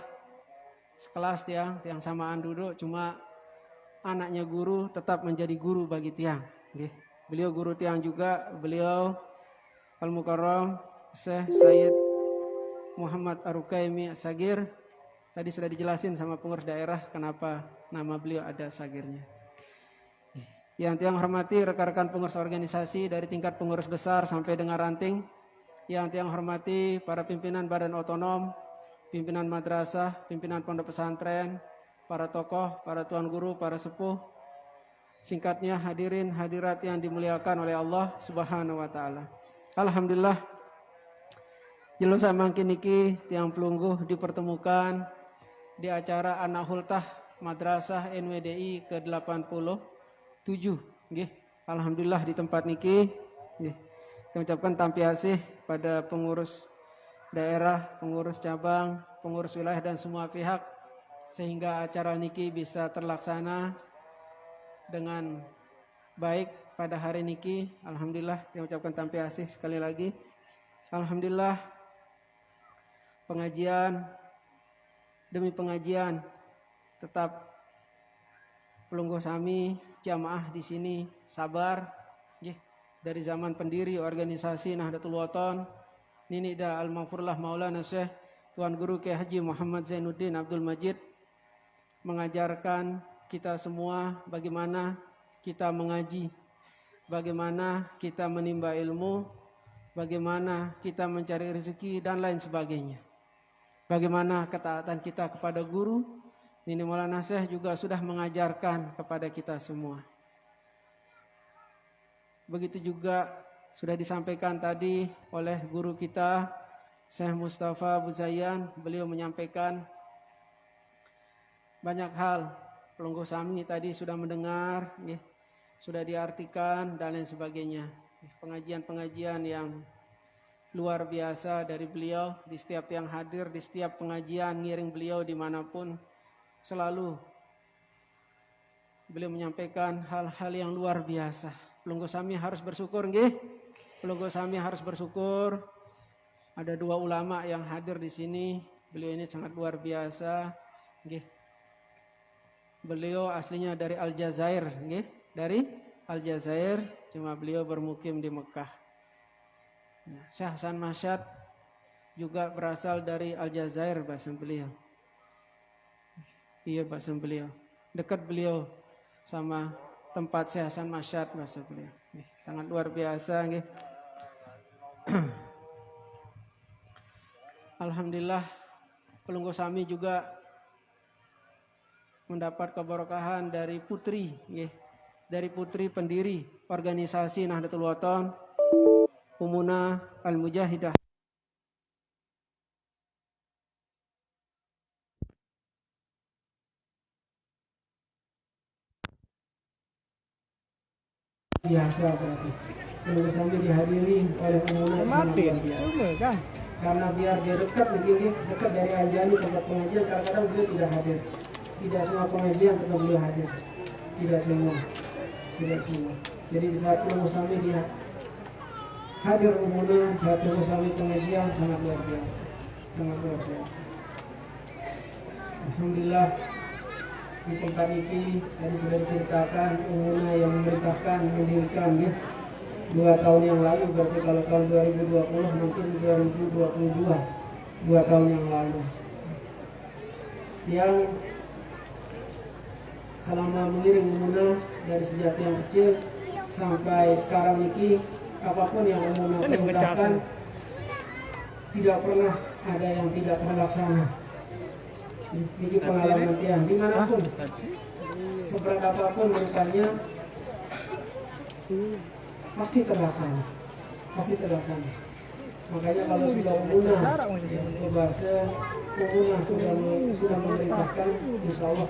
Speaker 10: sekelas tiang samaan duduk, cuma anaknya guru tetap menjadi guru bagi tiang. Beliau guru tiang juga, beliau Al-Mukarram Syekh Sayyid Muhammad Ar-Rukaimi As-Sagir tadi sudah dijelasin sama pengurus daerah kenapa nama beliau ada sagirnya. Yang hormati rekan-rekan pengurus organisasi dari tingkat pengurus besar sampai dengan ranting. Yang hormati para pimpinan badan otonom, pimpinan madrasah, pimpinan pondok pesantren, para tokoh, para tuan guru, para sepuh. Singkatnya hadirin hadirat yang dimuliakan oleh Allah Subhanahu wa taala. Alhamdulillah jelus mangkin niki tiang pelungguh dipertemukan di acara Anak Hultah Madrasah NWDI ke-87 nggih. Alhamdulillah di tempat niki nggih. Kita ucapkan tampiasih pada pengurus daerah, pengurus cabang, pengurus wilayah dan semua pihak sehingga acara niki bisa terlaksana dengan baik pada hari niki. Alhamdulillah kita ucapkan tampiasih sekali lagi. Alhamdulillah pengajian demi pengajian tetap pelungguh sami jamaah di sini sabar nggih. Dari zaman pendiri organisasi Nahdlatul Wathon Nini da Al-Maghfurlah Maulana Syekh Tuan Guru Kiai Haji Muhammad Zainuddin Abdul Majid mengajarkan kita semua bagaimana kita mengaji, bagaimana kita menimba ilmu, bagaimana kita mencari rezeki dan lain sebagainya. Bagaimana ketaatan kita kepada guru. Nini Maulana Syekh juga sudah mengajarkan kepada kita semua. Begitu juga sudah disampaikan tadi oleh guru kita Syekh Mustafa Buzayan. Beliau menyampaikan banyak hal. Pelungguh sami tadi sudah mendengar, sudah diartikan dan lain sebagainya. Pengajian-pengajian yang luar biasa dari beliau. Di setiap yang hadir, di setiap pengajian ngiring beliau dimanapun, selalu beliau menyampaikan hal-hal yang luar biasa. Pelungguh sami harus bersyukur, nggih. Pelungguh sami harus bersyukur. Ada dua ulama yang hadir di sini. Beliau ini sangat luar biasa, nggih. Beliau aslinya dari Aljazair, nggih. Dari Aljazair, cuma beliau bermukim di Mekah. Syekh Hasan Masyad juga berasal dari Aljazair bahasa beliau. Iya bahasa beliau. Dekat beliau sama tempat Syekh Hasan Masyad bahasa beliau. Sangat luar biasa, nggih. Alhamdulillah pelungguh sami juga mendapat keberkahan dari putri, dari putri pendiri organisasi Nahdlatul Wathon, Umuna Al-Mujahidah. Biasa berarti. Pelungguh sami dihadiri oleh Umuna Martin, karena biar dia dekat begini, dekat dari Anjani tempat pengajian, kadang-kadang beliau tidak hadir. Tidak semua pengajian tetap beliau hadir. Tidak semua. Jadi di saat pelungguh sami dia hadir umumnya, saat pelungguh sami pengajian sangat luar biasa. Sangat luar biasa. Alhamdulillah di tempat ini tadi sudah diceritakan umumnya yang memerintahkan mendirikan 2 tahun yang lalu, berarti kalau tahun 2020 mungkin 2022, 2 tahun yang lalu. Yang selama mengiring Umuna dari sejak yang kecil sampai sekarang ini, apapun yang Umuna perintahkan tidak pernah ada yang tidak terlaksana. Ini pengalaman tiang dimanapun, seberat apapun mereka pasti terlaksana, Makanya kalau sudah Umuna, bahasa Umuna sudah memerintahkan, insya Allah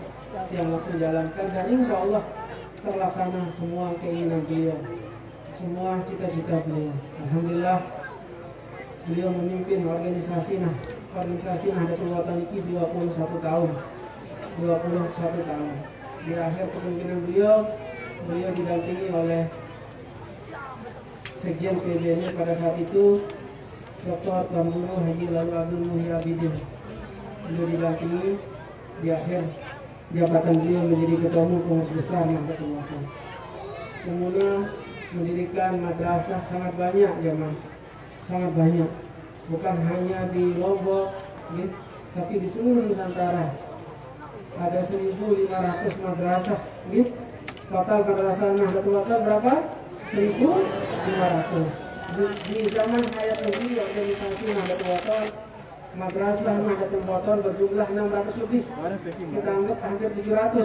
Speaker 10: yang langsung jalankan dan insya Allah terlaksana semua keinginan beliau, semua cita-cita beliau. Alhamdulillah beliau memimpin organisasi Nahdlatul Wathon ini 21 tahun. Di akhir kepemimpinan beliau didampingi oleh Sekjen PBNU pada saat itu Dr. Tuan Guru Haji Lalu Abdul Muhyi Abidin. Beliau didampingi di akhir jabatan beliau menjadi ketua umum pengurus besar Nahdlatul Wathon. Kemudian mendirikan madrasah sangat banyak jemaah, sangat banyak. Bukan hanya di Lombok, tapi di seluruh Nusantara ada 1.500 madrasah. Gitu. Total madrasah Nahdlatul Wathon berapa? 1.500. Di zaman Hayat Nabi, organisasi Nahdlatul Wathon, madrasah Nahdlatul Wathon berjumlah 600 lebih. Kita anggap hampir 700.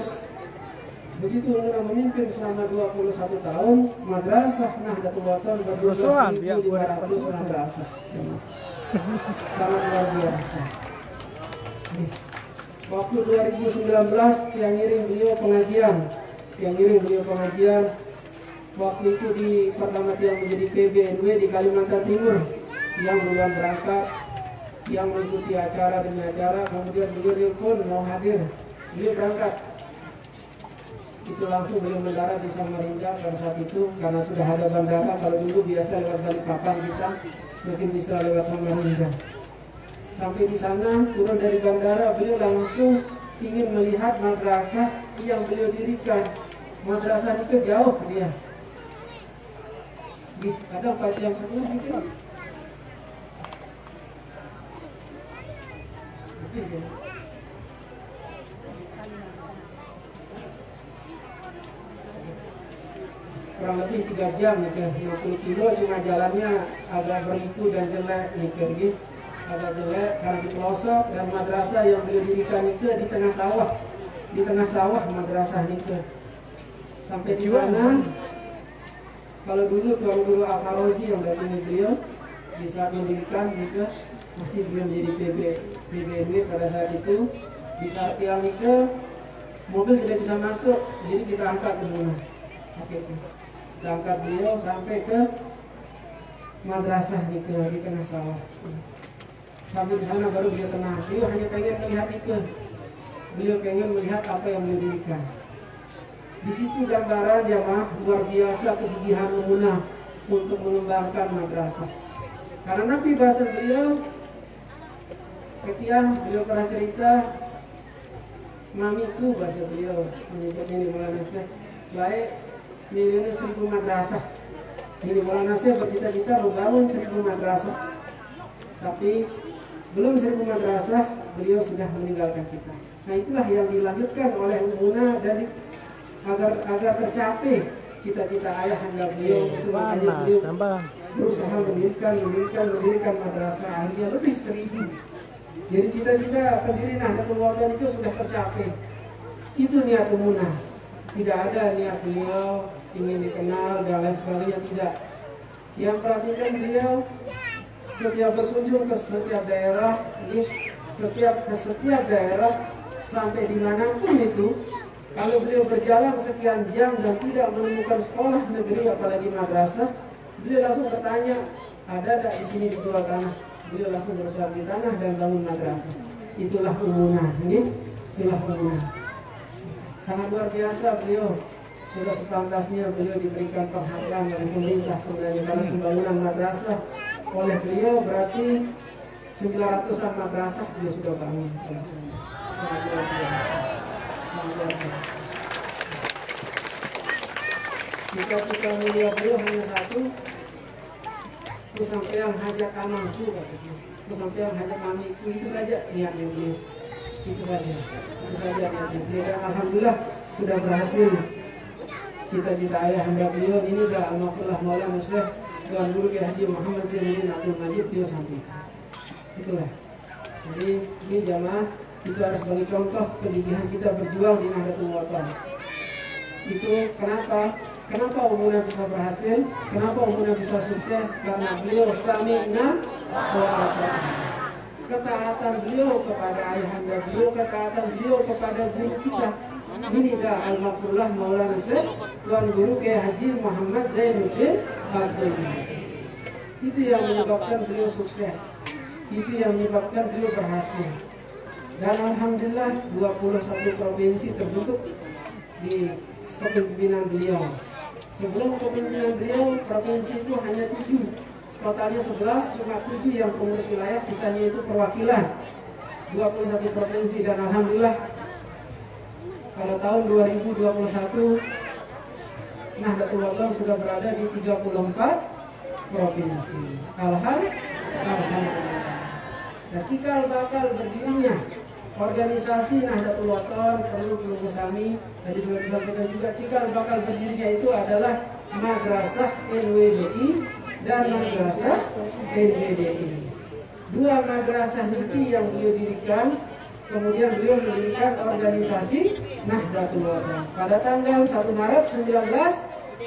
Speaker 10: Begitu Muna memimpin selama 21 tahun, madrasah Nahdlatul Wathon berjumlah 1.500 madrasah. Sangat luar biasa. Waktu 2019 yang ngiring beliau pengajian, waktu itu di pertama yang menjadi PBNW di Kalimantan Timur, yang duluan berangkat, yang mengikuti acara demi acara, kemudian beliau pun mau hadir, beliau berangkat. Itu langsung beliau mendarat di Samarinda pada saat itu, karena sudah ada bandara. Kalau dulu biasa lewat Balikpapan kita, mungkin bisa lewat Samarinda. Sampai di sana, turun dari bandara, beliau langsung ingin melihat madrasah yang beliau dirikan. Madrasah itu jauh dia. Ada 4 jam setengah gitu. Kurang lebih 3 jam gitu. 60 kilo cuma jalannya agak berliku dan jelek gitu. Agak jelek karena di pelosok, dan madrasah yang beliau dirikan itu di tengah sawah madrasah itu. Sampai di sana, kalau dulu Tuan Guru Al-Farozi yang dampingi beliau di saat mendirikan itu masih belum jadi PBNW pada saat itu. Di saat yang itu mobil tidak bisa masuk, jadi kita angkat dulu. Oke, kita angkat beliau sampai ke madrasah itu di tengah sawah. Sampai di sana baru beliau tenang. Beliau hanya pengen melihat itu. Beliau pengen melihat apa yang beliau dirikan. Di situ gambaran jamaah luar biasa kegigihan Muna untuk mengembangkan madrasah. Karena Nabi bahasa beliau, beliau pernah cerita, mamiku bahasa beliau menyebut ini Maulana Syekh, baik ini 1.000 madrasah. Ini Maulana Syekh bercita-cita membangun 1.000 madrasah. Tapi belum 1.000 madrasah, beliau sudah meninggalkan kita. Nah itulah yang dilanjutkan oleh Muna dan agar tercapai cita-cita ayah anda beliau, itu makanya beliau berusaha mendirikan madrasah, akhirnya lebih 1.000. Jadi cita-cita pendiri Nahdlatul Wathon itu sudah tercapai. Itu niat Muna. Tidak ada niat beliau ingin dikenal dan lain sebagainya, tidak. Yang perhatikan beliau setiap berkunjung ke setiap daerah, ke setiap daerah sampai dimanapun itu, kalau beliau berjalan sekian jam dan tidak menemukan sekolah negeri apalagi madrasah, beliau langsung bertanya, ada tak di sini dijual tanah? Beliau langsung berusaha di tanah dan bangun madrasah. Itulah Muna, itulah Muna. Sangat luar biasa beliau. Sudah sepantasnya beliau diberikan penghargaan oleh pemerintah sebenarnya, karena pembangunan madrasah oleh beliau berarti 900-an madrasah beliau sudah bangun. Sangat luar biasa. Cita-cita mulia beliau hanya satu, kesampaian hajat amalku, kesampaian hajat mamiku, itu saja niatnya beliau. Itu saja niatnya beliau. Dan alhamdulillah sudah berhasil. Cita-cita ayah anda beliau ini dah almarhum Maulana Syekh Tuan Guru Kiai Haji Muhammad Zainuddin Abdul Majid beliau sampaikan. Itulah. Jadi ini jamaah, itu harus sebagai contoh kegigihan kita berjuang di Nahdlatul Wathon. Itu kenapa Muna bisa berhasil, kenapa Muna bisa sukses, karena beliau sami'na wa ata'na. Ketaatan beliau kepada ayahanda beliau, ketaatan beliau kepada guru kita. Ini dah almarhum Maulana Syekh Tuan Guru Kiai Haji Muhammad Zainuddin Abdul Majid. Itu yang menyebabkan beliau sukses. Itu yang menyebabkan beliau berhasil. Dan alhamdulillah 21 provinsi terbentuk di kepemimpinan beliau. Sebelum kepemimpinan beliau, provinsi itu hanya 7. Totalnya 11, cuma 7 yang pengurus wilayah, sisanya itu perwakilan. 21 provinsi, dan alhamdulillah pada tahun 2021 Nahdlatul Wathon sudah berada di 34 provinsi. Alhamdulillah. Nah, cikal bakal berdirinya organisasi Nahdlatul Wathon perlu Pelunggu Sami tadi sudah disampaikan juga, cikal bakal berdirinya itu adalah Madrasah NWDI dan Madrasah NBDI. Dua madrasah niki yang beliau dirikan, kemudian beliau mendirikan organisasi Nahdlatul Wathon pada tanggal 1 Maret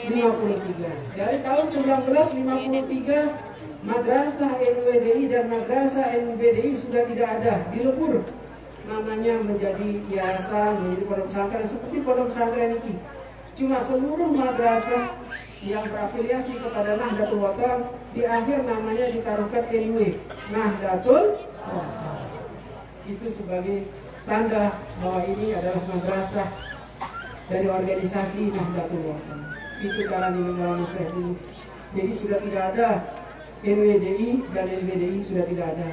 Speaker 10: 1953. Dari tahun 1953 Madrasah NWDI dan Madrasah NBDI sudah tidak ada, dilebur namanya menjadi yayasan, menjadi pondok pesantren seperti pondok pesantren ini. Cuma seluruh madrasah yang berafiliasi kepada Nahdlatul Wathon di akhir namanya ditaruhkan NW, Nahdlatul Wathon. Itu sebagai tanda bahwa ini adalah madrasah dari organisasi Nahdlatul Wathon. Itu cara Maulana Syekh dulu. Jadi sudah tidak ada NWDI dan NBDI, sudah tidak ada.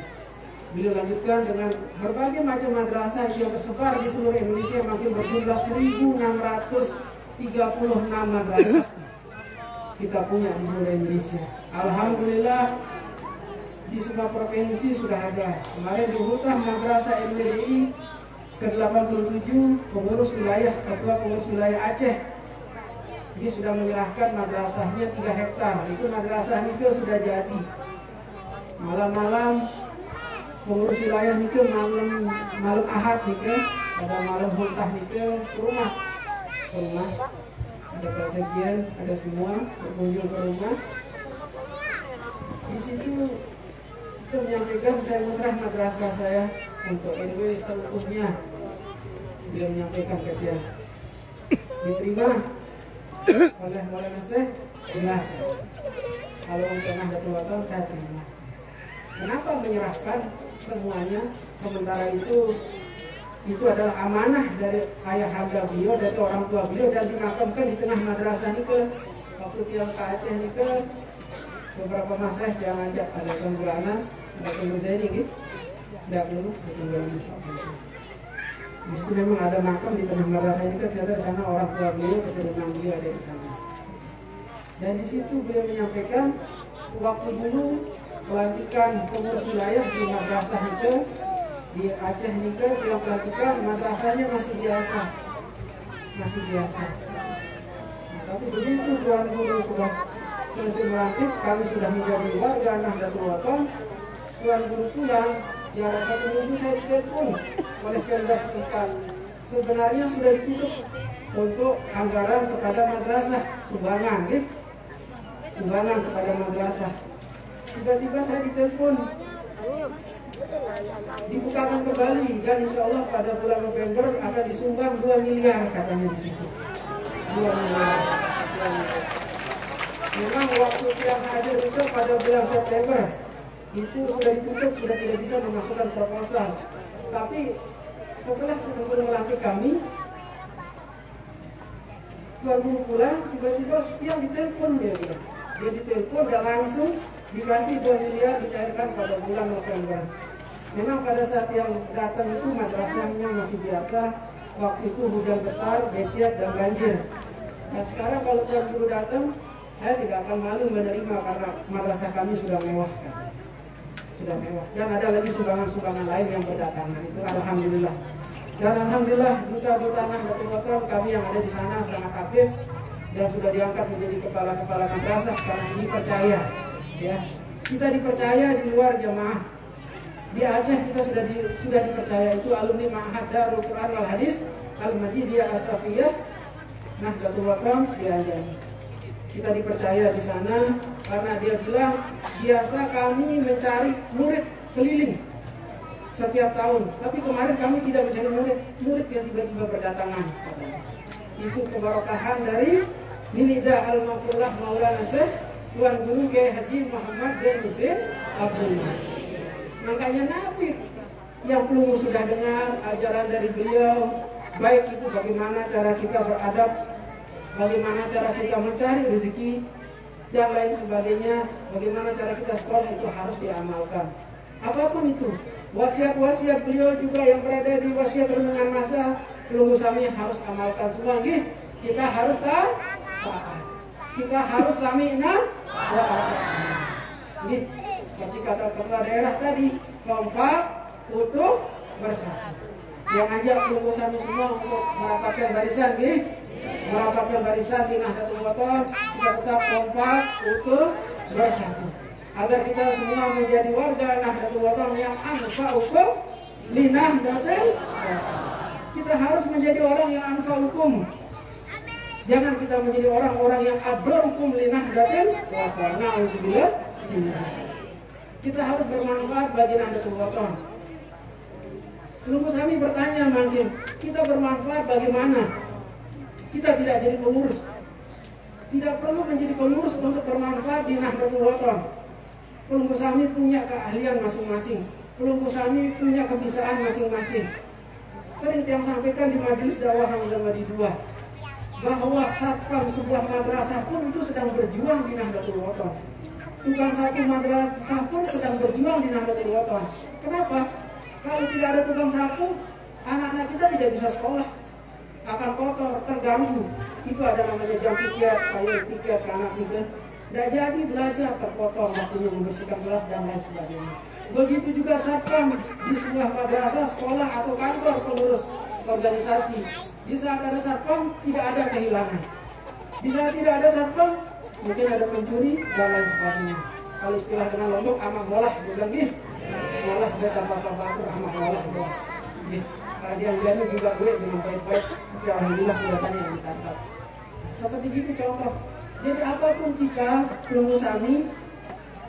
Speaker 10: Beliau lanjutkan dengan berbagai macam madrasah yang tersebar di seluruh Indonesia, makin berjumlah 1.636 madrasah kita punya di seluruh Indonesia. Alhamdulillah di semua provinsi sudah ada. Kemarin di Hutah Madrasah NWDI ke-87 pengurus wilayah, ketua pengurus wilayah Aceh, dia sudah menyerahkan madrasahnya 3 hektar. Itu madrasah Nike sudah jadi. Malam-malam pengurus wilayah Nike malam Ahad Nike, ada malam Hutah Nike ke rumah. Ada Pak Sekjen, ada semua berkunjung ke rumah. Di situ kita menyampaikan saya musrah madrasah saya untuk NW seutuhnya. Beliau menyampaikan ke dia, diterima oleh Maulana Syekh, silahkan. Kalau untuk Nahdlatul Wathon saya terima. Kenapa menyerahkan semuanya, sementara itu adalah amanah dari ayahanda beliau, dari orang tua beliau, dan dimakamkan di tengah madrasah Nike. Waktu tiang ke Aceh Nike, beberapa masyayikh yang ngajak, ada Tenggur Anas, ada Tenggur Zaini gitu. Tidak belum, ada Tenggur Anas. Di situ memang ada makam di tengah madrasah Nike, ternyata di sana orang tua beliau, keturunan beliau ada di sana. Dan di situ beliau menyampaikan waktu dulu pelantikan pengurus wilayah di madrasah Nike, di Aceh Nike, yang pelantikan madrasahnya masih biasa. Nah, tapi begitu Tuan Guru sudah selesai melantik, kami sudah menjadi warga Nahdlatul Wathon, Tuan Guru pulang, jarak 1 minggu saya ditelepon oleh Pemda setempat. Sebenarnya sudah ditutup untuk anggaran kepada madrasah, sumbangan kepada madrasah. Tiba-tiba saya ditelepon, dibukakan kembali, dan insya Allah pada bulan November akan disumbang 2 miliar katanya di situ. 2 miliar. Memang waktu yang hadir itu pada bulan September itu sudah ditutup, sudah tidak bisa memasukkan proposal. Tapi setelah Tuan melantik kami, Tuan Guru pulang, tiba-tiba yang ditelepon dia ditelepon dan langsung dikasih 2 miliar dicairkan pada bulan November. Memang pada saat yang datang itu madrasahnya masih biasa, waktu itu hujan besar, becek dan banjir. Dan sekarang kalau Tuan Guru datang, saya tidak akan malu menerima karena madrasah kami sudah mewah kan. Sudah mewah. Dan ada lagi sumbangan-sumbangan lain yang berdatangan, itu alhamdulillah. Dan alhamdulillah duta-duta Nahdlatul Wathon kami yang ada di sana sangat aktif dan sudah diangkat menjadi kepala-kepala madrasah karena dipercaya. Ya, kita dipercaya di luar jamaah. Di Aceh kita sudah dipercaya, itu alumni Ma'had Darul Quran wal Hadis Al-Madidiyah As-Safiyah Nahdlatul Wathon diajari. Kita dipercaya di sana karena dia bilang biasa kami mencari murid keliling setiap tahun, tapi kemarin kami tidak mencari murid yang tiba-tiba berdatangan. Itu keberkahan dari Nilida Al-Mafullah Maulana Syekh Tuan Guru Kiai Haji Muhammad Zainuddin Abdul Majid. Makanya Nabi yang Pelunggu sudah dengar ajaran dari beliau, baik itu bagaimana cara kita beradab, bagaimana cara kita mencari rezeki, dan lain sebagainya, bagaimana cara kita sekolah, itu harus diamalkan. Apapun itu, wasiat-wasiat beliau juga yang berada di wasiat renungan masa, Pelunggu Sami harus amalkan semua. Kita harus taat, kita harus sami'na wa ata'na. Seperti kata kepala daerah tadi, kompak, utuh, bersatu. Yang ajak pelunggu kami semua untuk merapatkan barisan, merapatkan barisan di Nahdlatul Wathon, kita tetap kompak, utuh, bersatu. Agar kita semua menjadi warga Nahdlatul Wathon yang anfa hukum li Nahdlatul Wathon. Kita harus menjadi orang yang anfa hukum. Jangan kita menjadi orang-orang yang ador hukum li Nahdlatul Wathon. Na'udzubillah. Kita harus bermanfaat bagi Nahdlatul Wathon. Pelunggu kami bertanya mungkin, kita bermanfaat bagaimana? Kita tidak jadi pengurus. Tidak perlu menjadi pengurus untuk bermanfaat di Nahdlatul Wathon. Pelunggu kami punya keahlian masing-masing. Pelunggu kami punya kebisaan masing-masing. Sering yang sampaikan di majelis dakwah Hamzah 2 bahwa satpam sebuah madrasah pun itu sedang berjuang di Nahdlatul Wathon. Tukang sapu madrasah pun sedang berjuang di Nahdlatul Wathon. Kenapa? Kalau tidak ada tukang sapu, anak-anak kita tidak bisa sekolah, akan kotor, terganggu. Itu ada namanya jam piket, kayu piket ke anak kita. Tidak jadi belajar, terpotong waktunya membersihkan kelas dan lain sebagainya. Begitu juga satpam di sebuah madrasah, sekolah atau kantor pengurus organisasi. Di saat ada satpam, tidak ada kehilangan. Di saat tidak ada satpam, mungkin ada pencuri dan lain sebagainya. Kalau istilah dengan Lombok, amak molah, dia bilang gini. Molah dia tanpa apa-apa, amak molah. Karena dia menjadi juga gue dengan baik-baik, ya alhamdulillah sudah tanya yang ditangkap. Seperti itu contoh. Jadi apapun kita pelunggu kami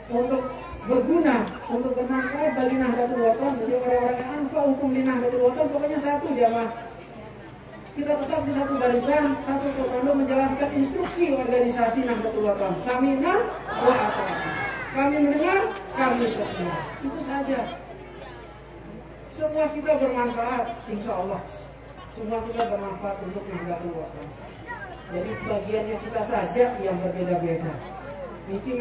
Speaker 10: untuk berguna, untuk bermanfaat bagi Nahdlatul Wathon, jadi orang-orang yang anfa hukum di Nahdlatul Wathon, pokoknya satu jamaah. Kita tetap di satu barisan, satu komando menjalankan instruksi organisasi Nahdlatul Wathon. Samina wa ata'na. Kami mendengar, kami setia. Itu saja. Semua kita bermanfaat, insya Allah. Semua kita bermanfaat untuk Nahdlatul Wathon. Jadi bagiannya kita saja yang berbeda-beda. Mungkin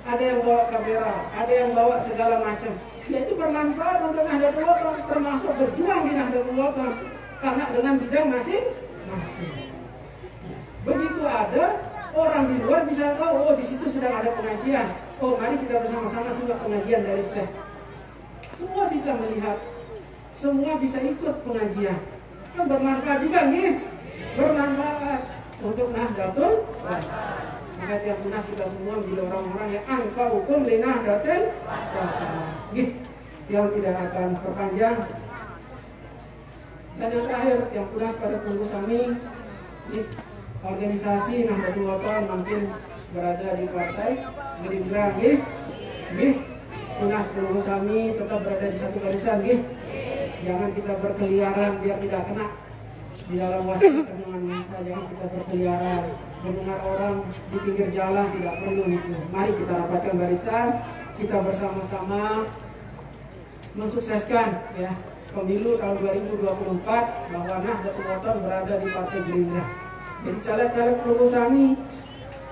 Speaker 10: ada yang bawa kamera, ada yang bawa segala macam. Ya itu bermanfaat untuk Nahdlatul Wathon, termasuk berjuang di Nahdlatul Wathon. Karena dengan bidang masing-masing. Begitu ada orang di luar bisa tahu, oh di situ sedang ada pengajian. Oh mari kita bersama-sama simak pengajian dari Syekh. Semua bisa melihat, semua bisa ikut pengajian. Kan bermanfaat juga nih, bermanfaat untuk Nahdlatul Wathon. Maka yang tunas kita semua menjadi orang-orang yang anfa hukum li Nahdlatul Wathon. Yang tidak akan perpanjang. Dan yang terakhir yang tunas pada pengurus kami, organisasi Nahdlatul Wathon mungkin berada di partai Gerindra, tunas pengurus kami tetap berada di satu barisan, jangan kita berkeliaran biar tidak kena di dalam wasiat dengan masa, jangan kita berkeliaran mendengar orang di pinggir jalan, tidak perlu itu. Mari kita rapatkan barisan, kita bersama-sama mensukseskan ya pemilu tahun 2024 bahwa Nahdlatul Wathon berada di partai Gerindra. Jadi caleg-caleg pengurus kami,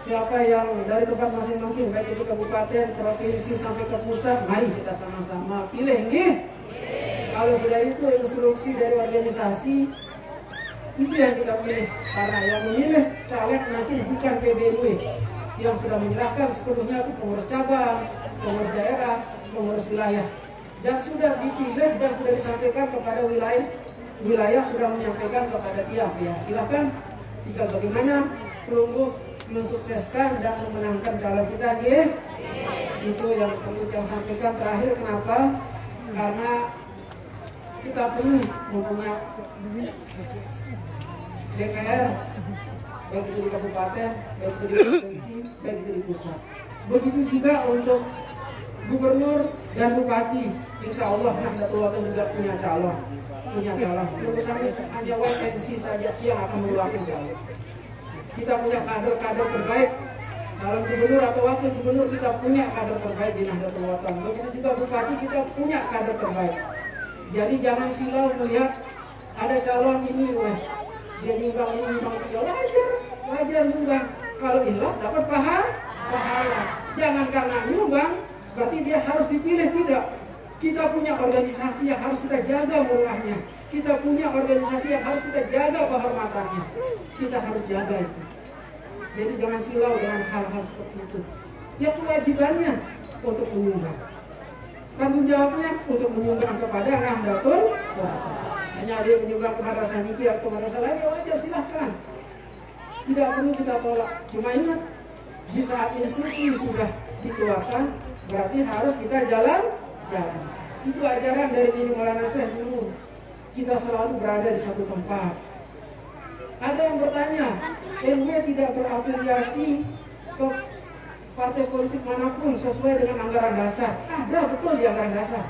Speaker 10: siapa yang dari tempat masing-masing, baik itu kabupaten, provinsi sampai ke pusat, mari kita sama-sama pilih, Kalau sudah itu instruksi dari organisasi, itu yang kita pilih. Karena yang memilih caleg nanti bukan PBNW yang sudah menyerahkan sepenuhnya ke pengurus cabang, pengurus daerah, pengurus wilayah. Dan sudah dipilih dan sudah disampaikan kepada wilayah sudah menyampaikan kepada tiap ya. Silakan tinggal bagaimana pelunggu mensukseskan dan memenangkan calon kita, Itu yang perlu yang sampaikan terakhir. Kenapa? Karena kita perlu mempunyai DPR, baik itu di kabupaten, baik itu di provinsi, baik itu di pusat. Begitu juga untuk gubernur dan bupati. Insya Allah Nahdlatul Wathon juga punya calon. Urusannya hanya WNC saja yang akan mengeluarkan calon. Kita punya kader-kader terbaik. Calon gubernur atau wakil gubernur kita punya kader terbaik di Nahdlatul Wathon. Begitu juga bupati kita punya kader terbaik. Jadi jangan silau melihat ada calon ini, dia nyumbang ini, nyumbang itu. Ya wajar nyumbang. Kalau ikhlas dapat pahala. Jangan karena nyumbang berarti dia harus dipilih, tidak. Kita punya organisasi yang harus kita jaga murahnya. Kita punya organisasi yang harus kita jaga kehormatannya. Kita harus jaga itu. Jadi jangan silau dengan hal-hal seperti itu. Ya kewajibannya untuk menyumbang. Tanggung jawabnya untuk menyumbang kepada Nahdlatul Ulama. Misalnya dia menyumbang ke madrasah Niki atau madrasah lain, ya wajar, silahkan. Tidak perlu kita tolak. Cuma ingat, di saat instruksi sudah dikeluarkan, berarti harus kita jalan. Itu ajaran dari Nini Maulana Syekh dulu. Kita selalu berada di satu tempat. Ada yang bertanya, NW tidak berafiliasi ke partai politik manapun sesuai dengan anggaran dasar. Ada, betul, di anggaran dasar.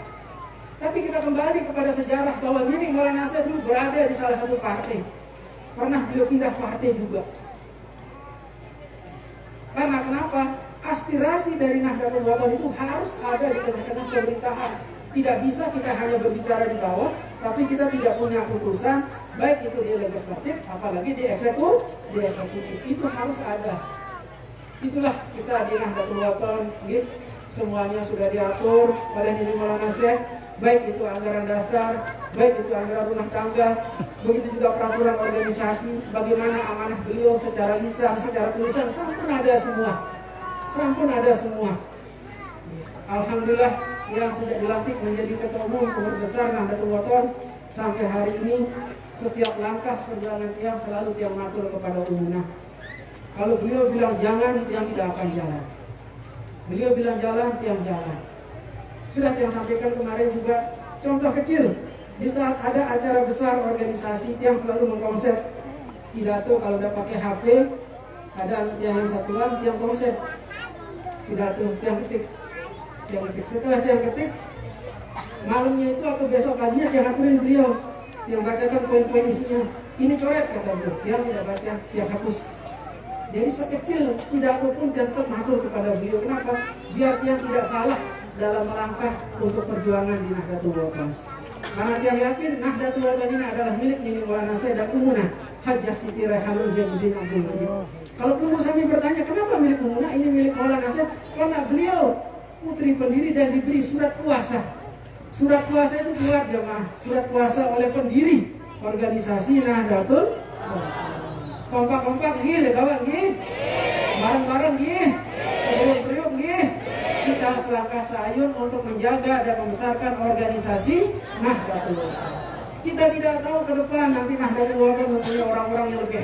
Speaker 10: Tapi kita kembali kepada sejarah bahwa Nini Maulana Syekh dulu berada di salah satu partai. Pernah beliau pindah partai juga. Karena kenapa? Aspirasi dari Nahdlatul Ulama itu harus ada di tengah-tengah pemerintahan. Tidak bisa kita hanya berbicara di bawah, tapi kita tidak punya putusan, baik itu di legislatif, apalagi di eksekutif. Itu harus ada. Itulah kita di Nahdlatul Ulama, semuanya sudah diatur oleh Nini Maulana Syekh, baik itu anggaran dasar, baik itu anggaran rumah tangga, begitu juga peraturan organisasi, bagaimana amanah beliau secara lisan, secara tulisan, sampun ada semua. Alhamdulillah yang sudah dilantik menjadi ketua umum pengurus besar Nahdlatul Ulama sampai hari ini, setiap langkah perjuangan tiang selalu tiang matur kepada ummah. Kalau beliau bilang jangan, tiang tidak akan jalan. Beliau bilang jalan, tiang jalan. Sudah tiang sampaikan kemarin juga contoh kecil. Di saat ada acara besar organisasi, tiang selalu mengkonsep pidato. Kalau udah pakai HP, ada yang satuan, tiang konsep pidato, tiang ketik. Setelah tiang ketik, malamnya itu atau besok paginya tiang haturin beliau, tiang bacakan poin-poin isinya. Ini coret kata beliau, tiang tidak baca, tiang hapus. Jadi sekecil pidato pun tiang tetap matur kepada beliau. Kenapa? Biar tiang tidak salah dalam melangkah untuk perjuangan di Nahdlatul Ulama. Karena tiang yakin Nahdlatul Ulama ini adalah milik Nini Maulana Syekh dan Umunah Hajjah Siti Raihanul Zainuddin Abdul Majid. Kalau Ummu Sami bertanya kenapa milik Umunah, ini milik Maulana Syekh, karena beliau putri pendiri dan diberi surat kuasa. Surat kuasa itu buat jemaah, surat kuasa oleh pendiri organisasi Nahdlatul Ulama. Kompak-kompak gih, bawa gih, bareng-bareng gih, teriuk-teriuk gih. Kita selangkah sayun untuk menjaga dan membesarkan organisasi Nahdlatul Ulama. Kita tidak tahu ke depan nanti Nahdlatul Ulama mempunyai orang-orang yang lebih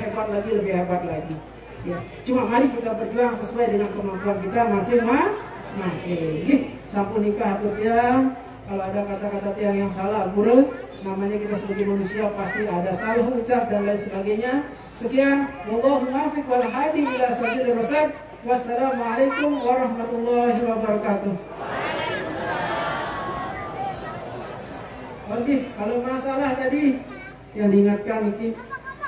Speaker 10: hebat lagi. Ya, cuma mari kita berjuang sesuai dengan kemampuan kita masing-masing. Sampun nikah atau tiang, kalau ada kata-kata tiang yang salah, buruk, namanya kita sebagai manusia pasti ada salah ucap dan lain sebagainya. Sekian, wallahu muwaffiq wal hadi ila sabilir rasyad. Wassalamualaikum warahmatullahi wabarakatuh. Oke, kalau masalah tadi yang diingatkan ini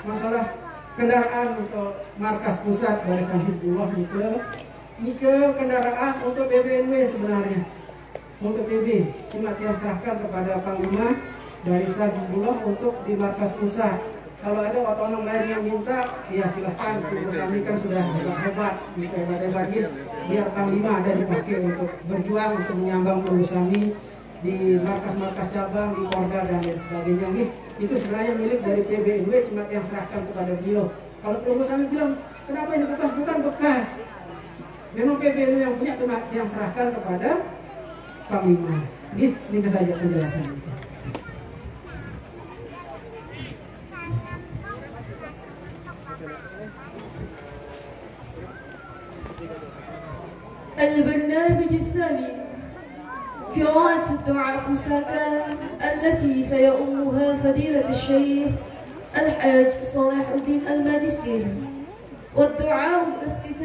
Speaker 10: masalah kendaraan untuk markas pusat Barisan Hizbullah ini ke kendaraan untuk PBNW sebenarnya. Untuk PB cuma tiang serahkan kepada Panglima Barisan Hizbullah untuk di markas pusat. Kalau ada otonom lain yang minta, ya silahkan. Kami kan sudah hebat, hebat-hebat, biar Panglima ada dipakai untuk berjuang untuk menyambang kami di markas-markas cabang, di Porda dan lain sebagainya. Itu sebenarnya milik dari PBNW, cuma yang serahkan kepada beliau. Kalau kami bilang, kenapa ini bekas? Bukan bekas. Memang PBNW yang punya, cuma yang serahkan kepada Panglima. Ini saja penjelasan.
Speaker 4: البرنامج الثاني قراءة الدعاء بوساكا التي سيؤمها فضيلة الشيخ الحاج صلاح الدين الماجستير والدعاء الاختتام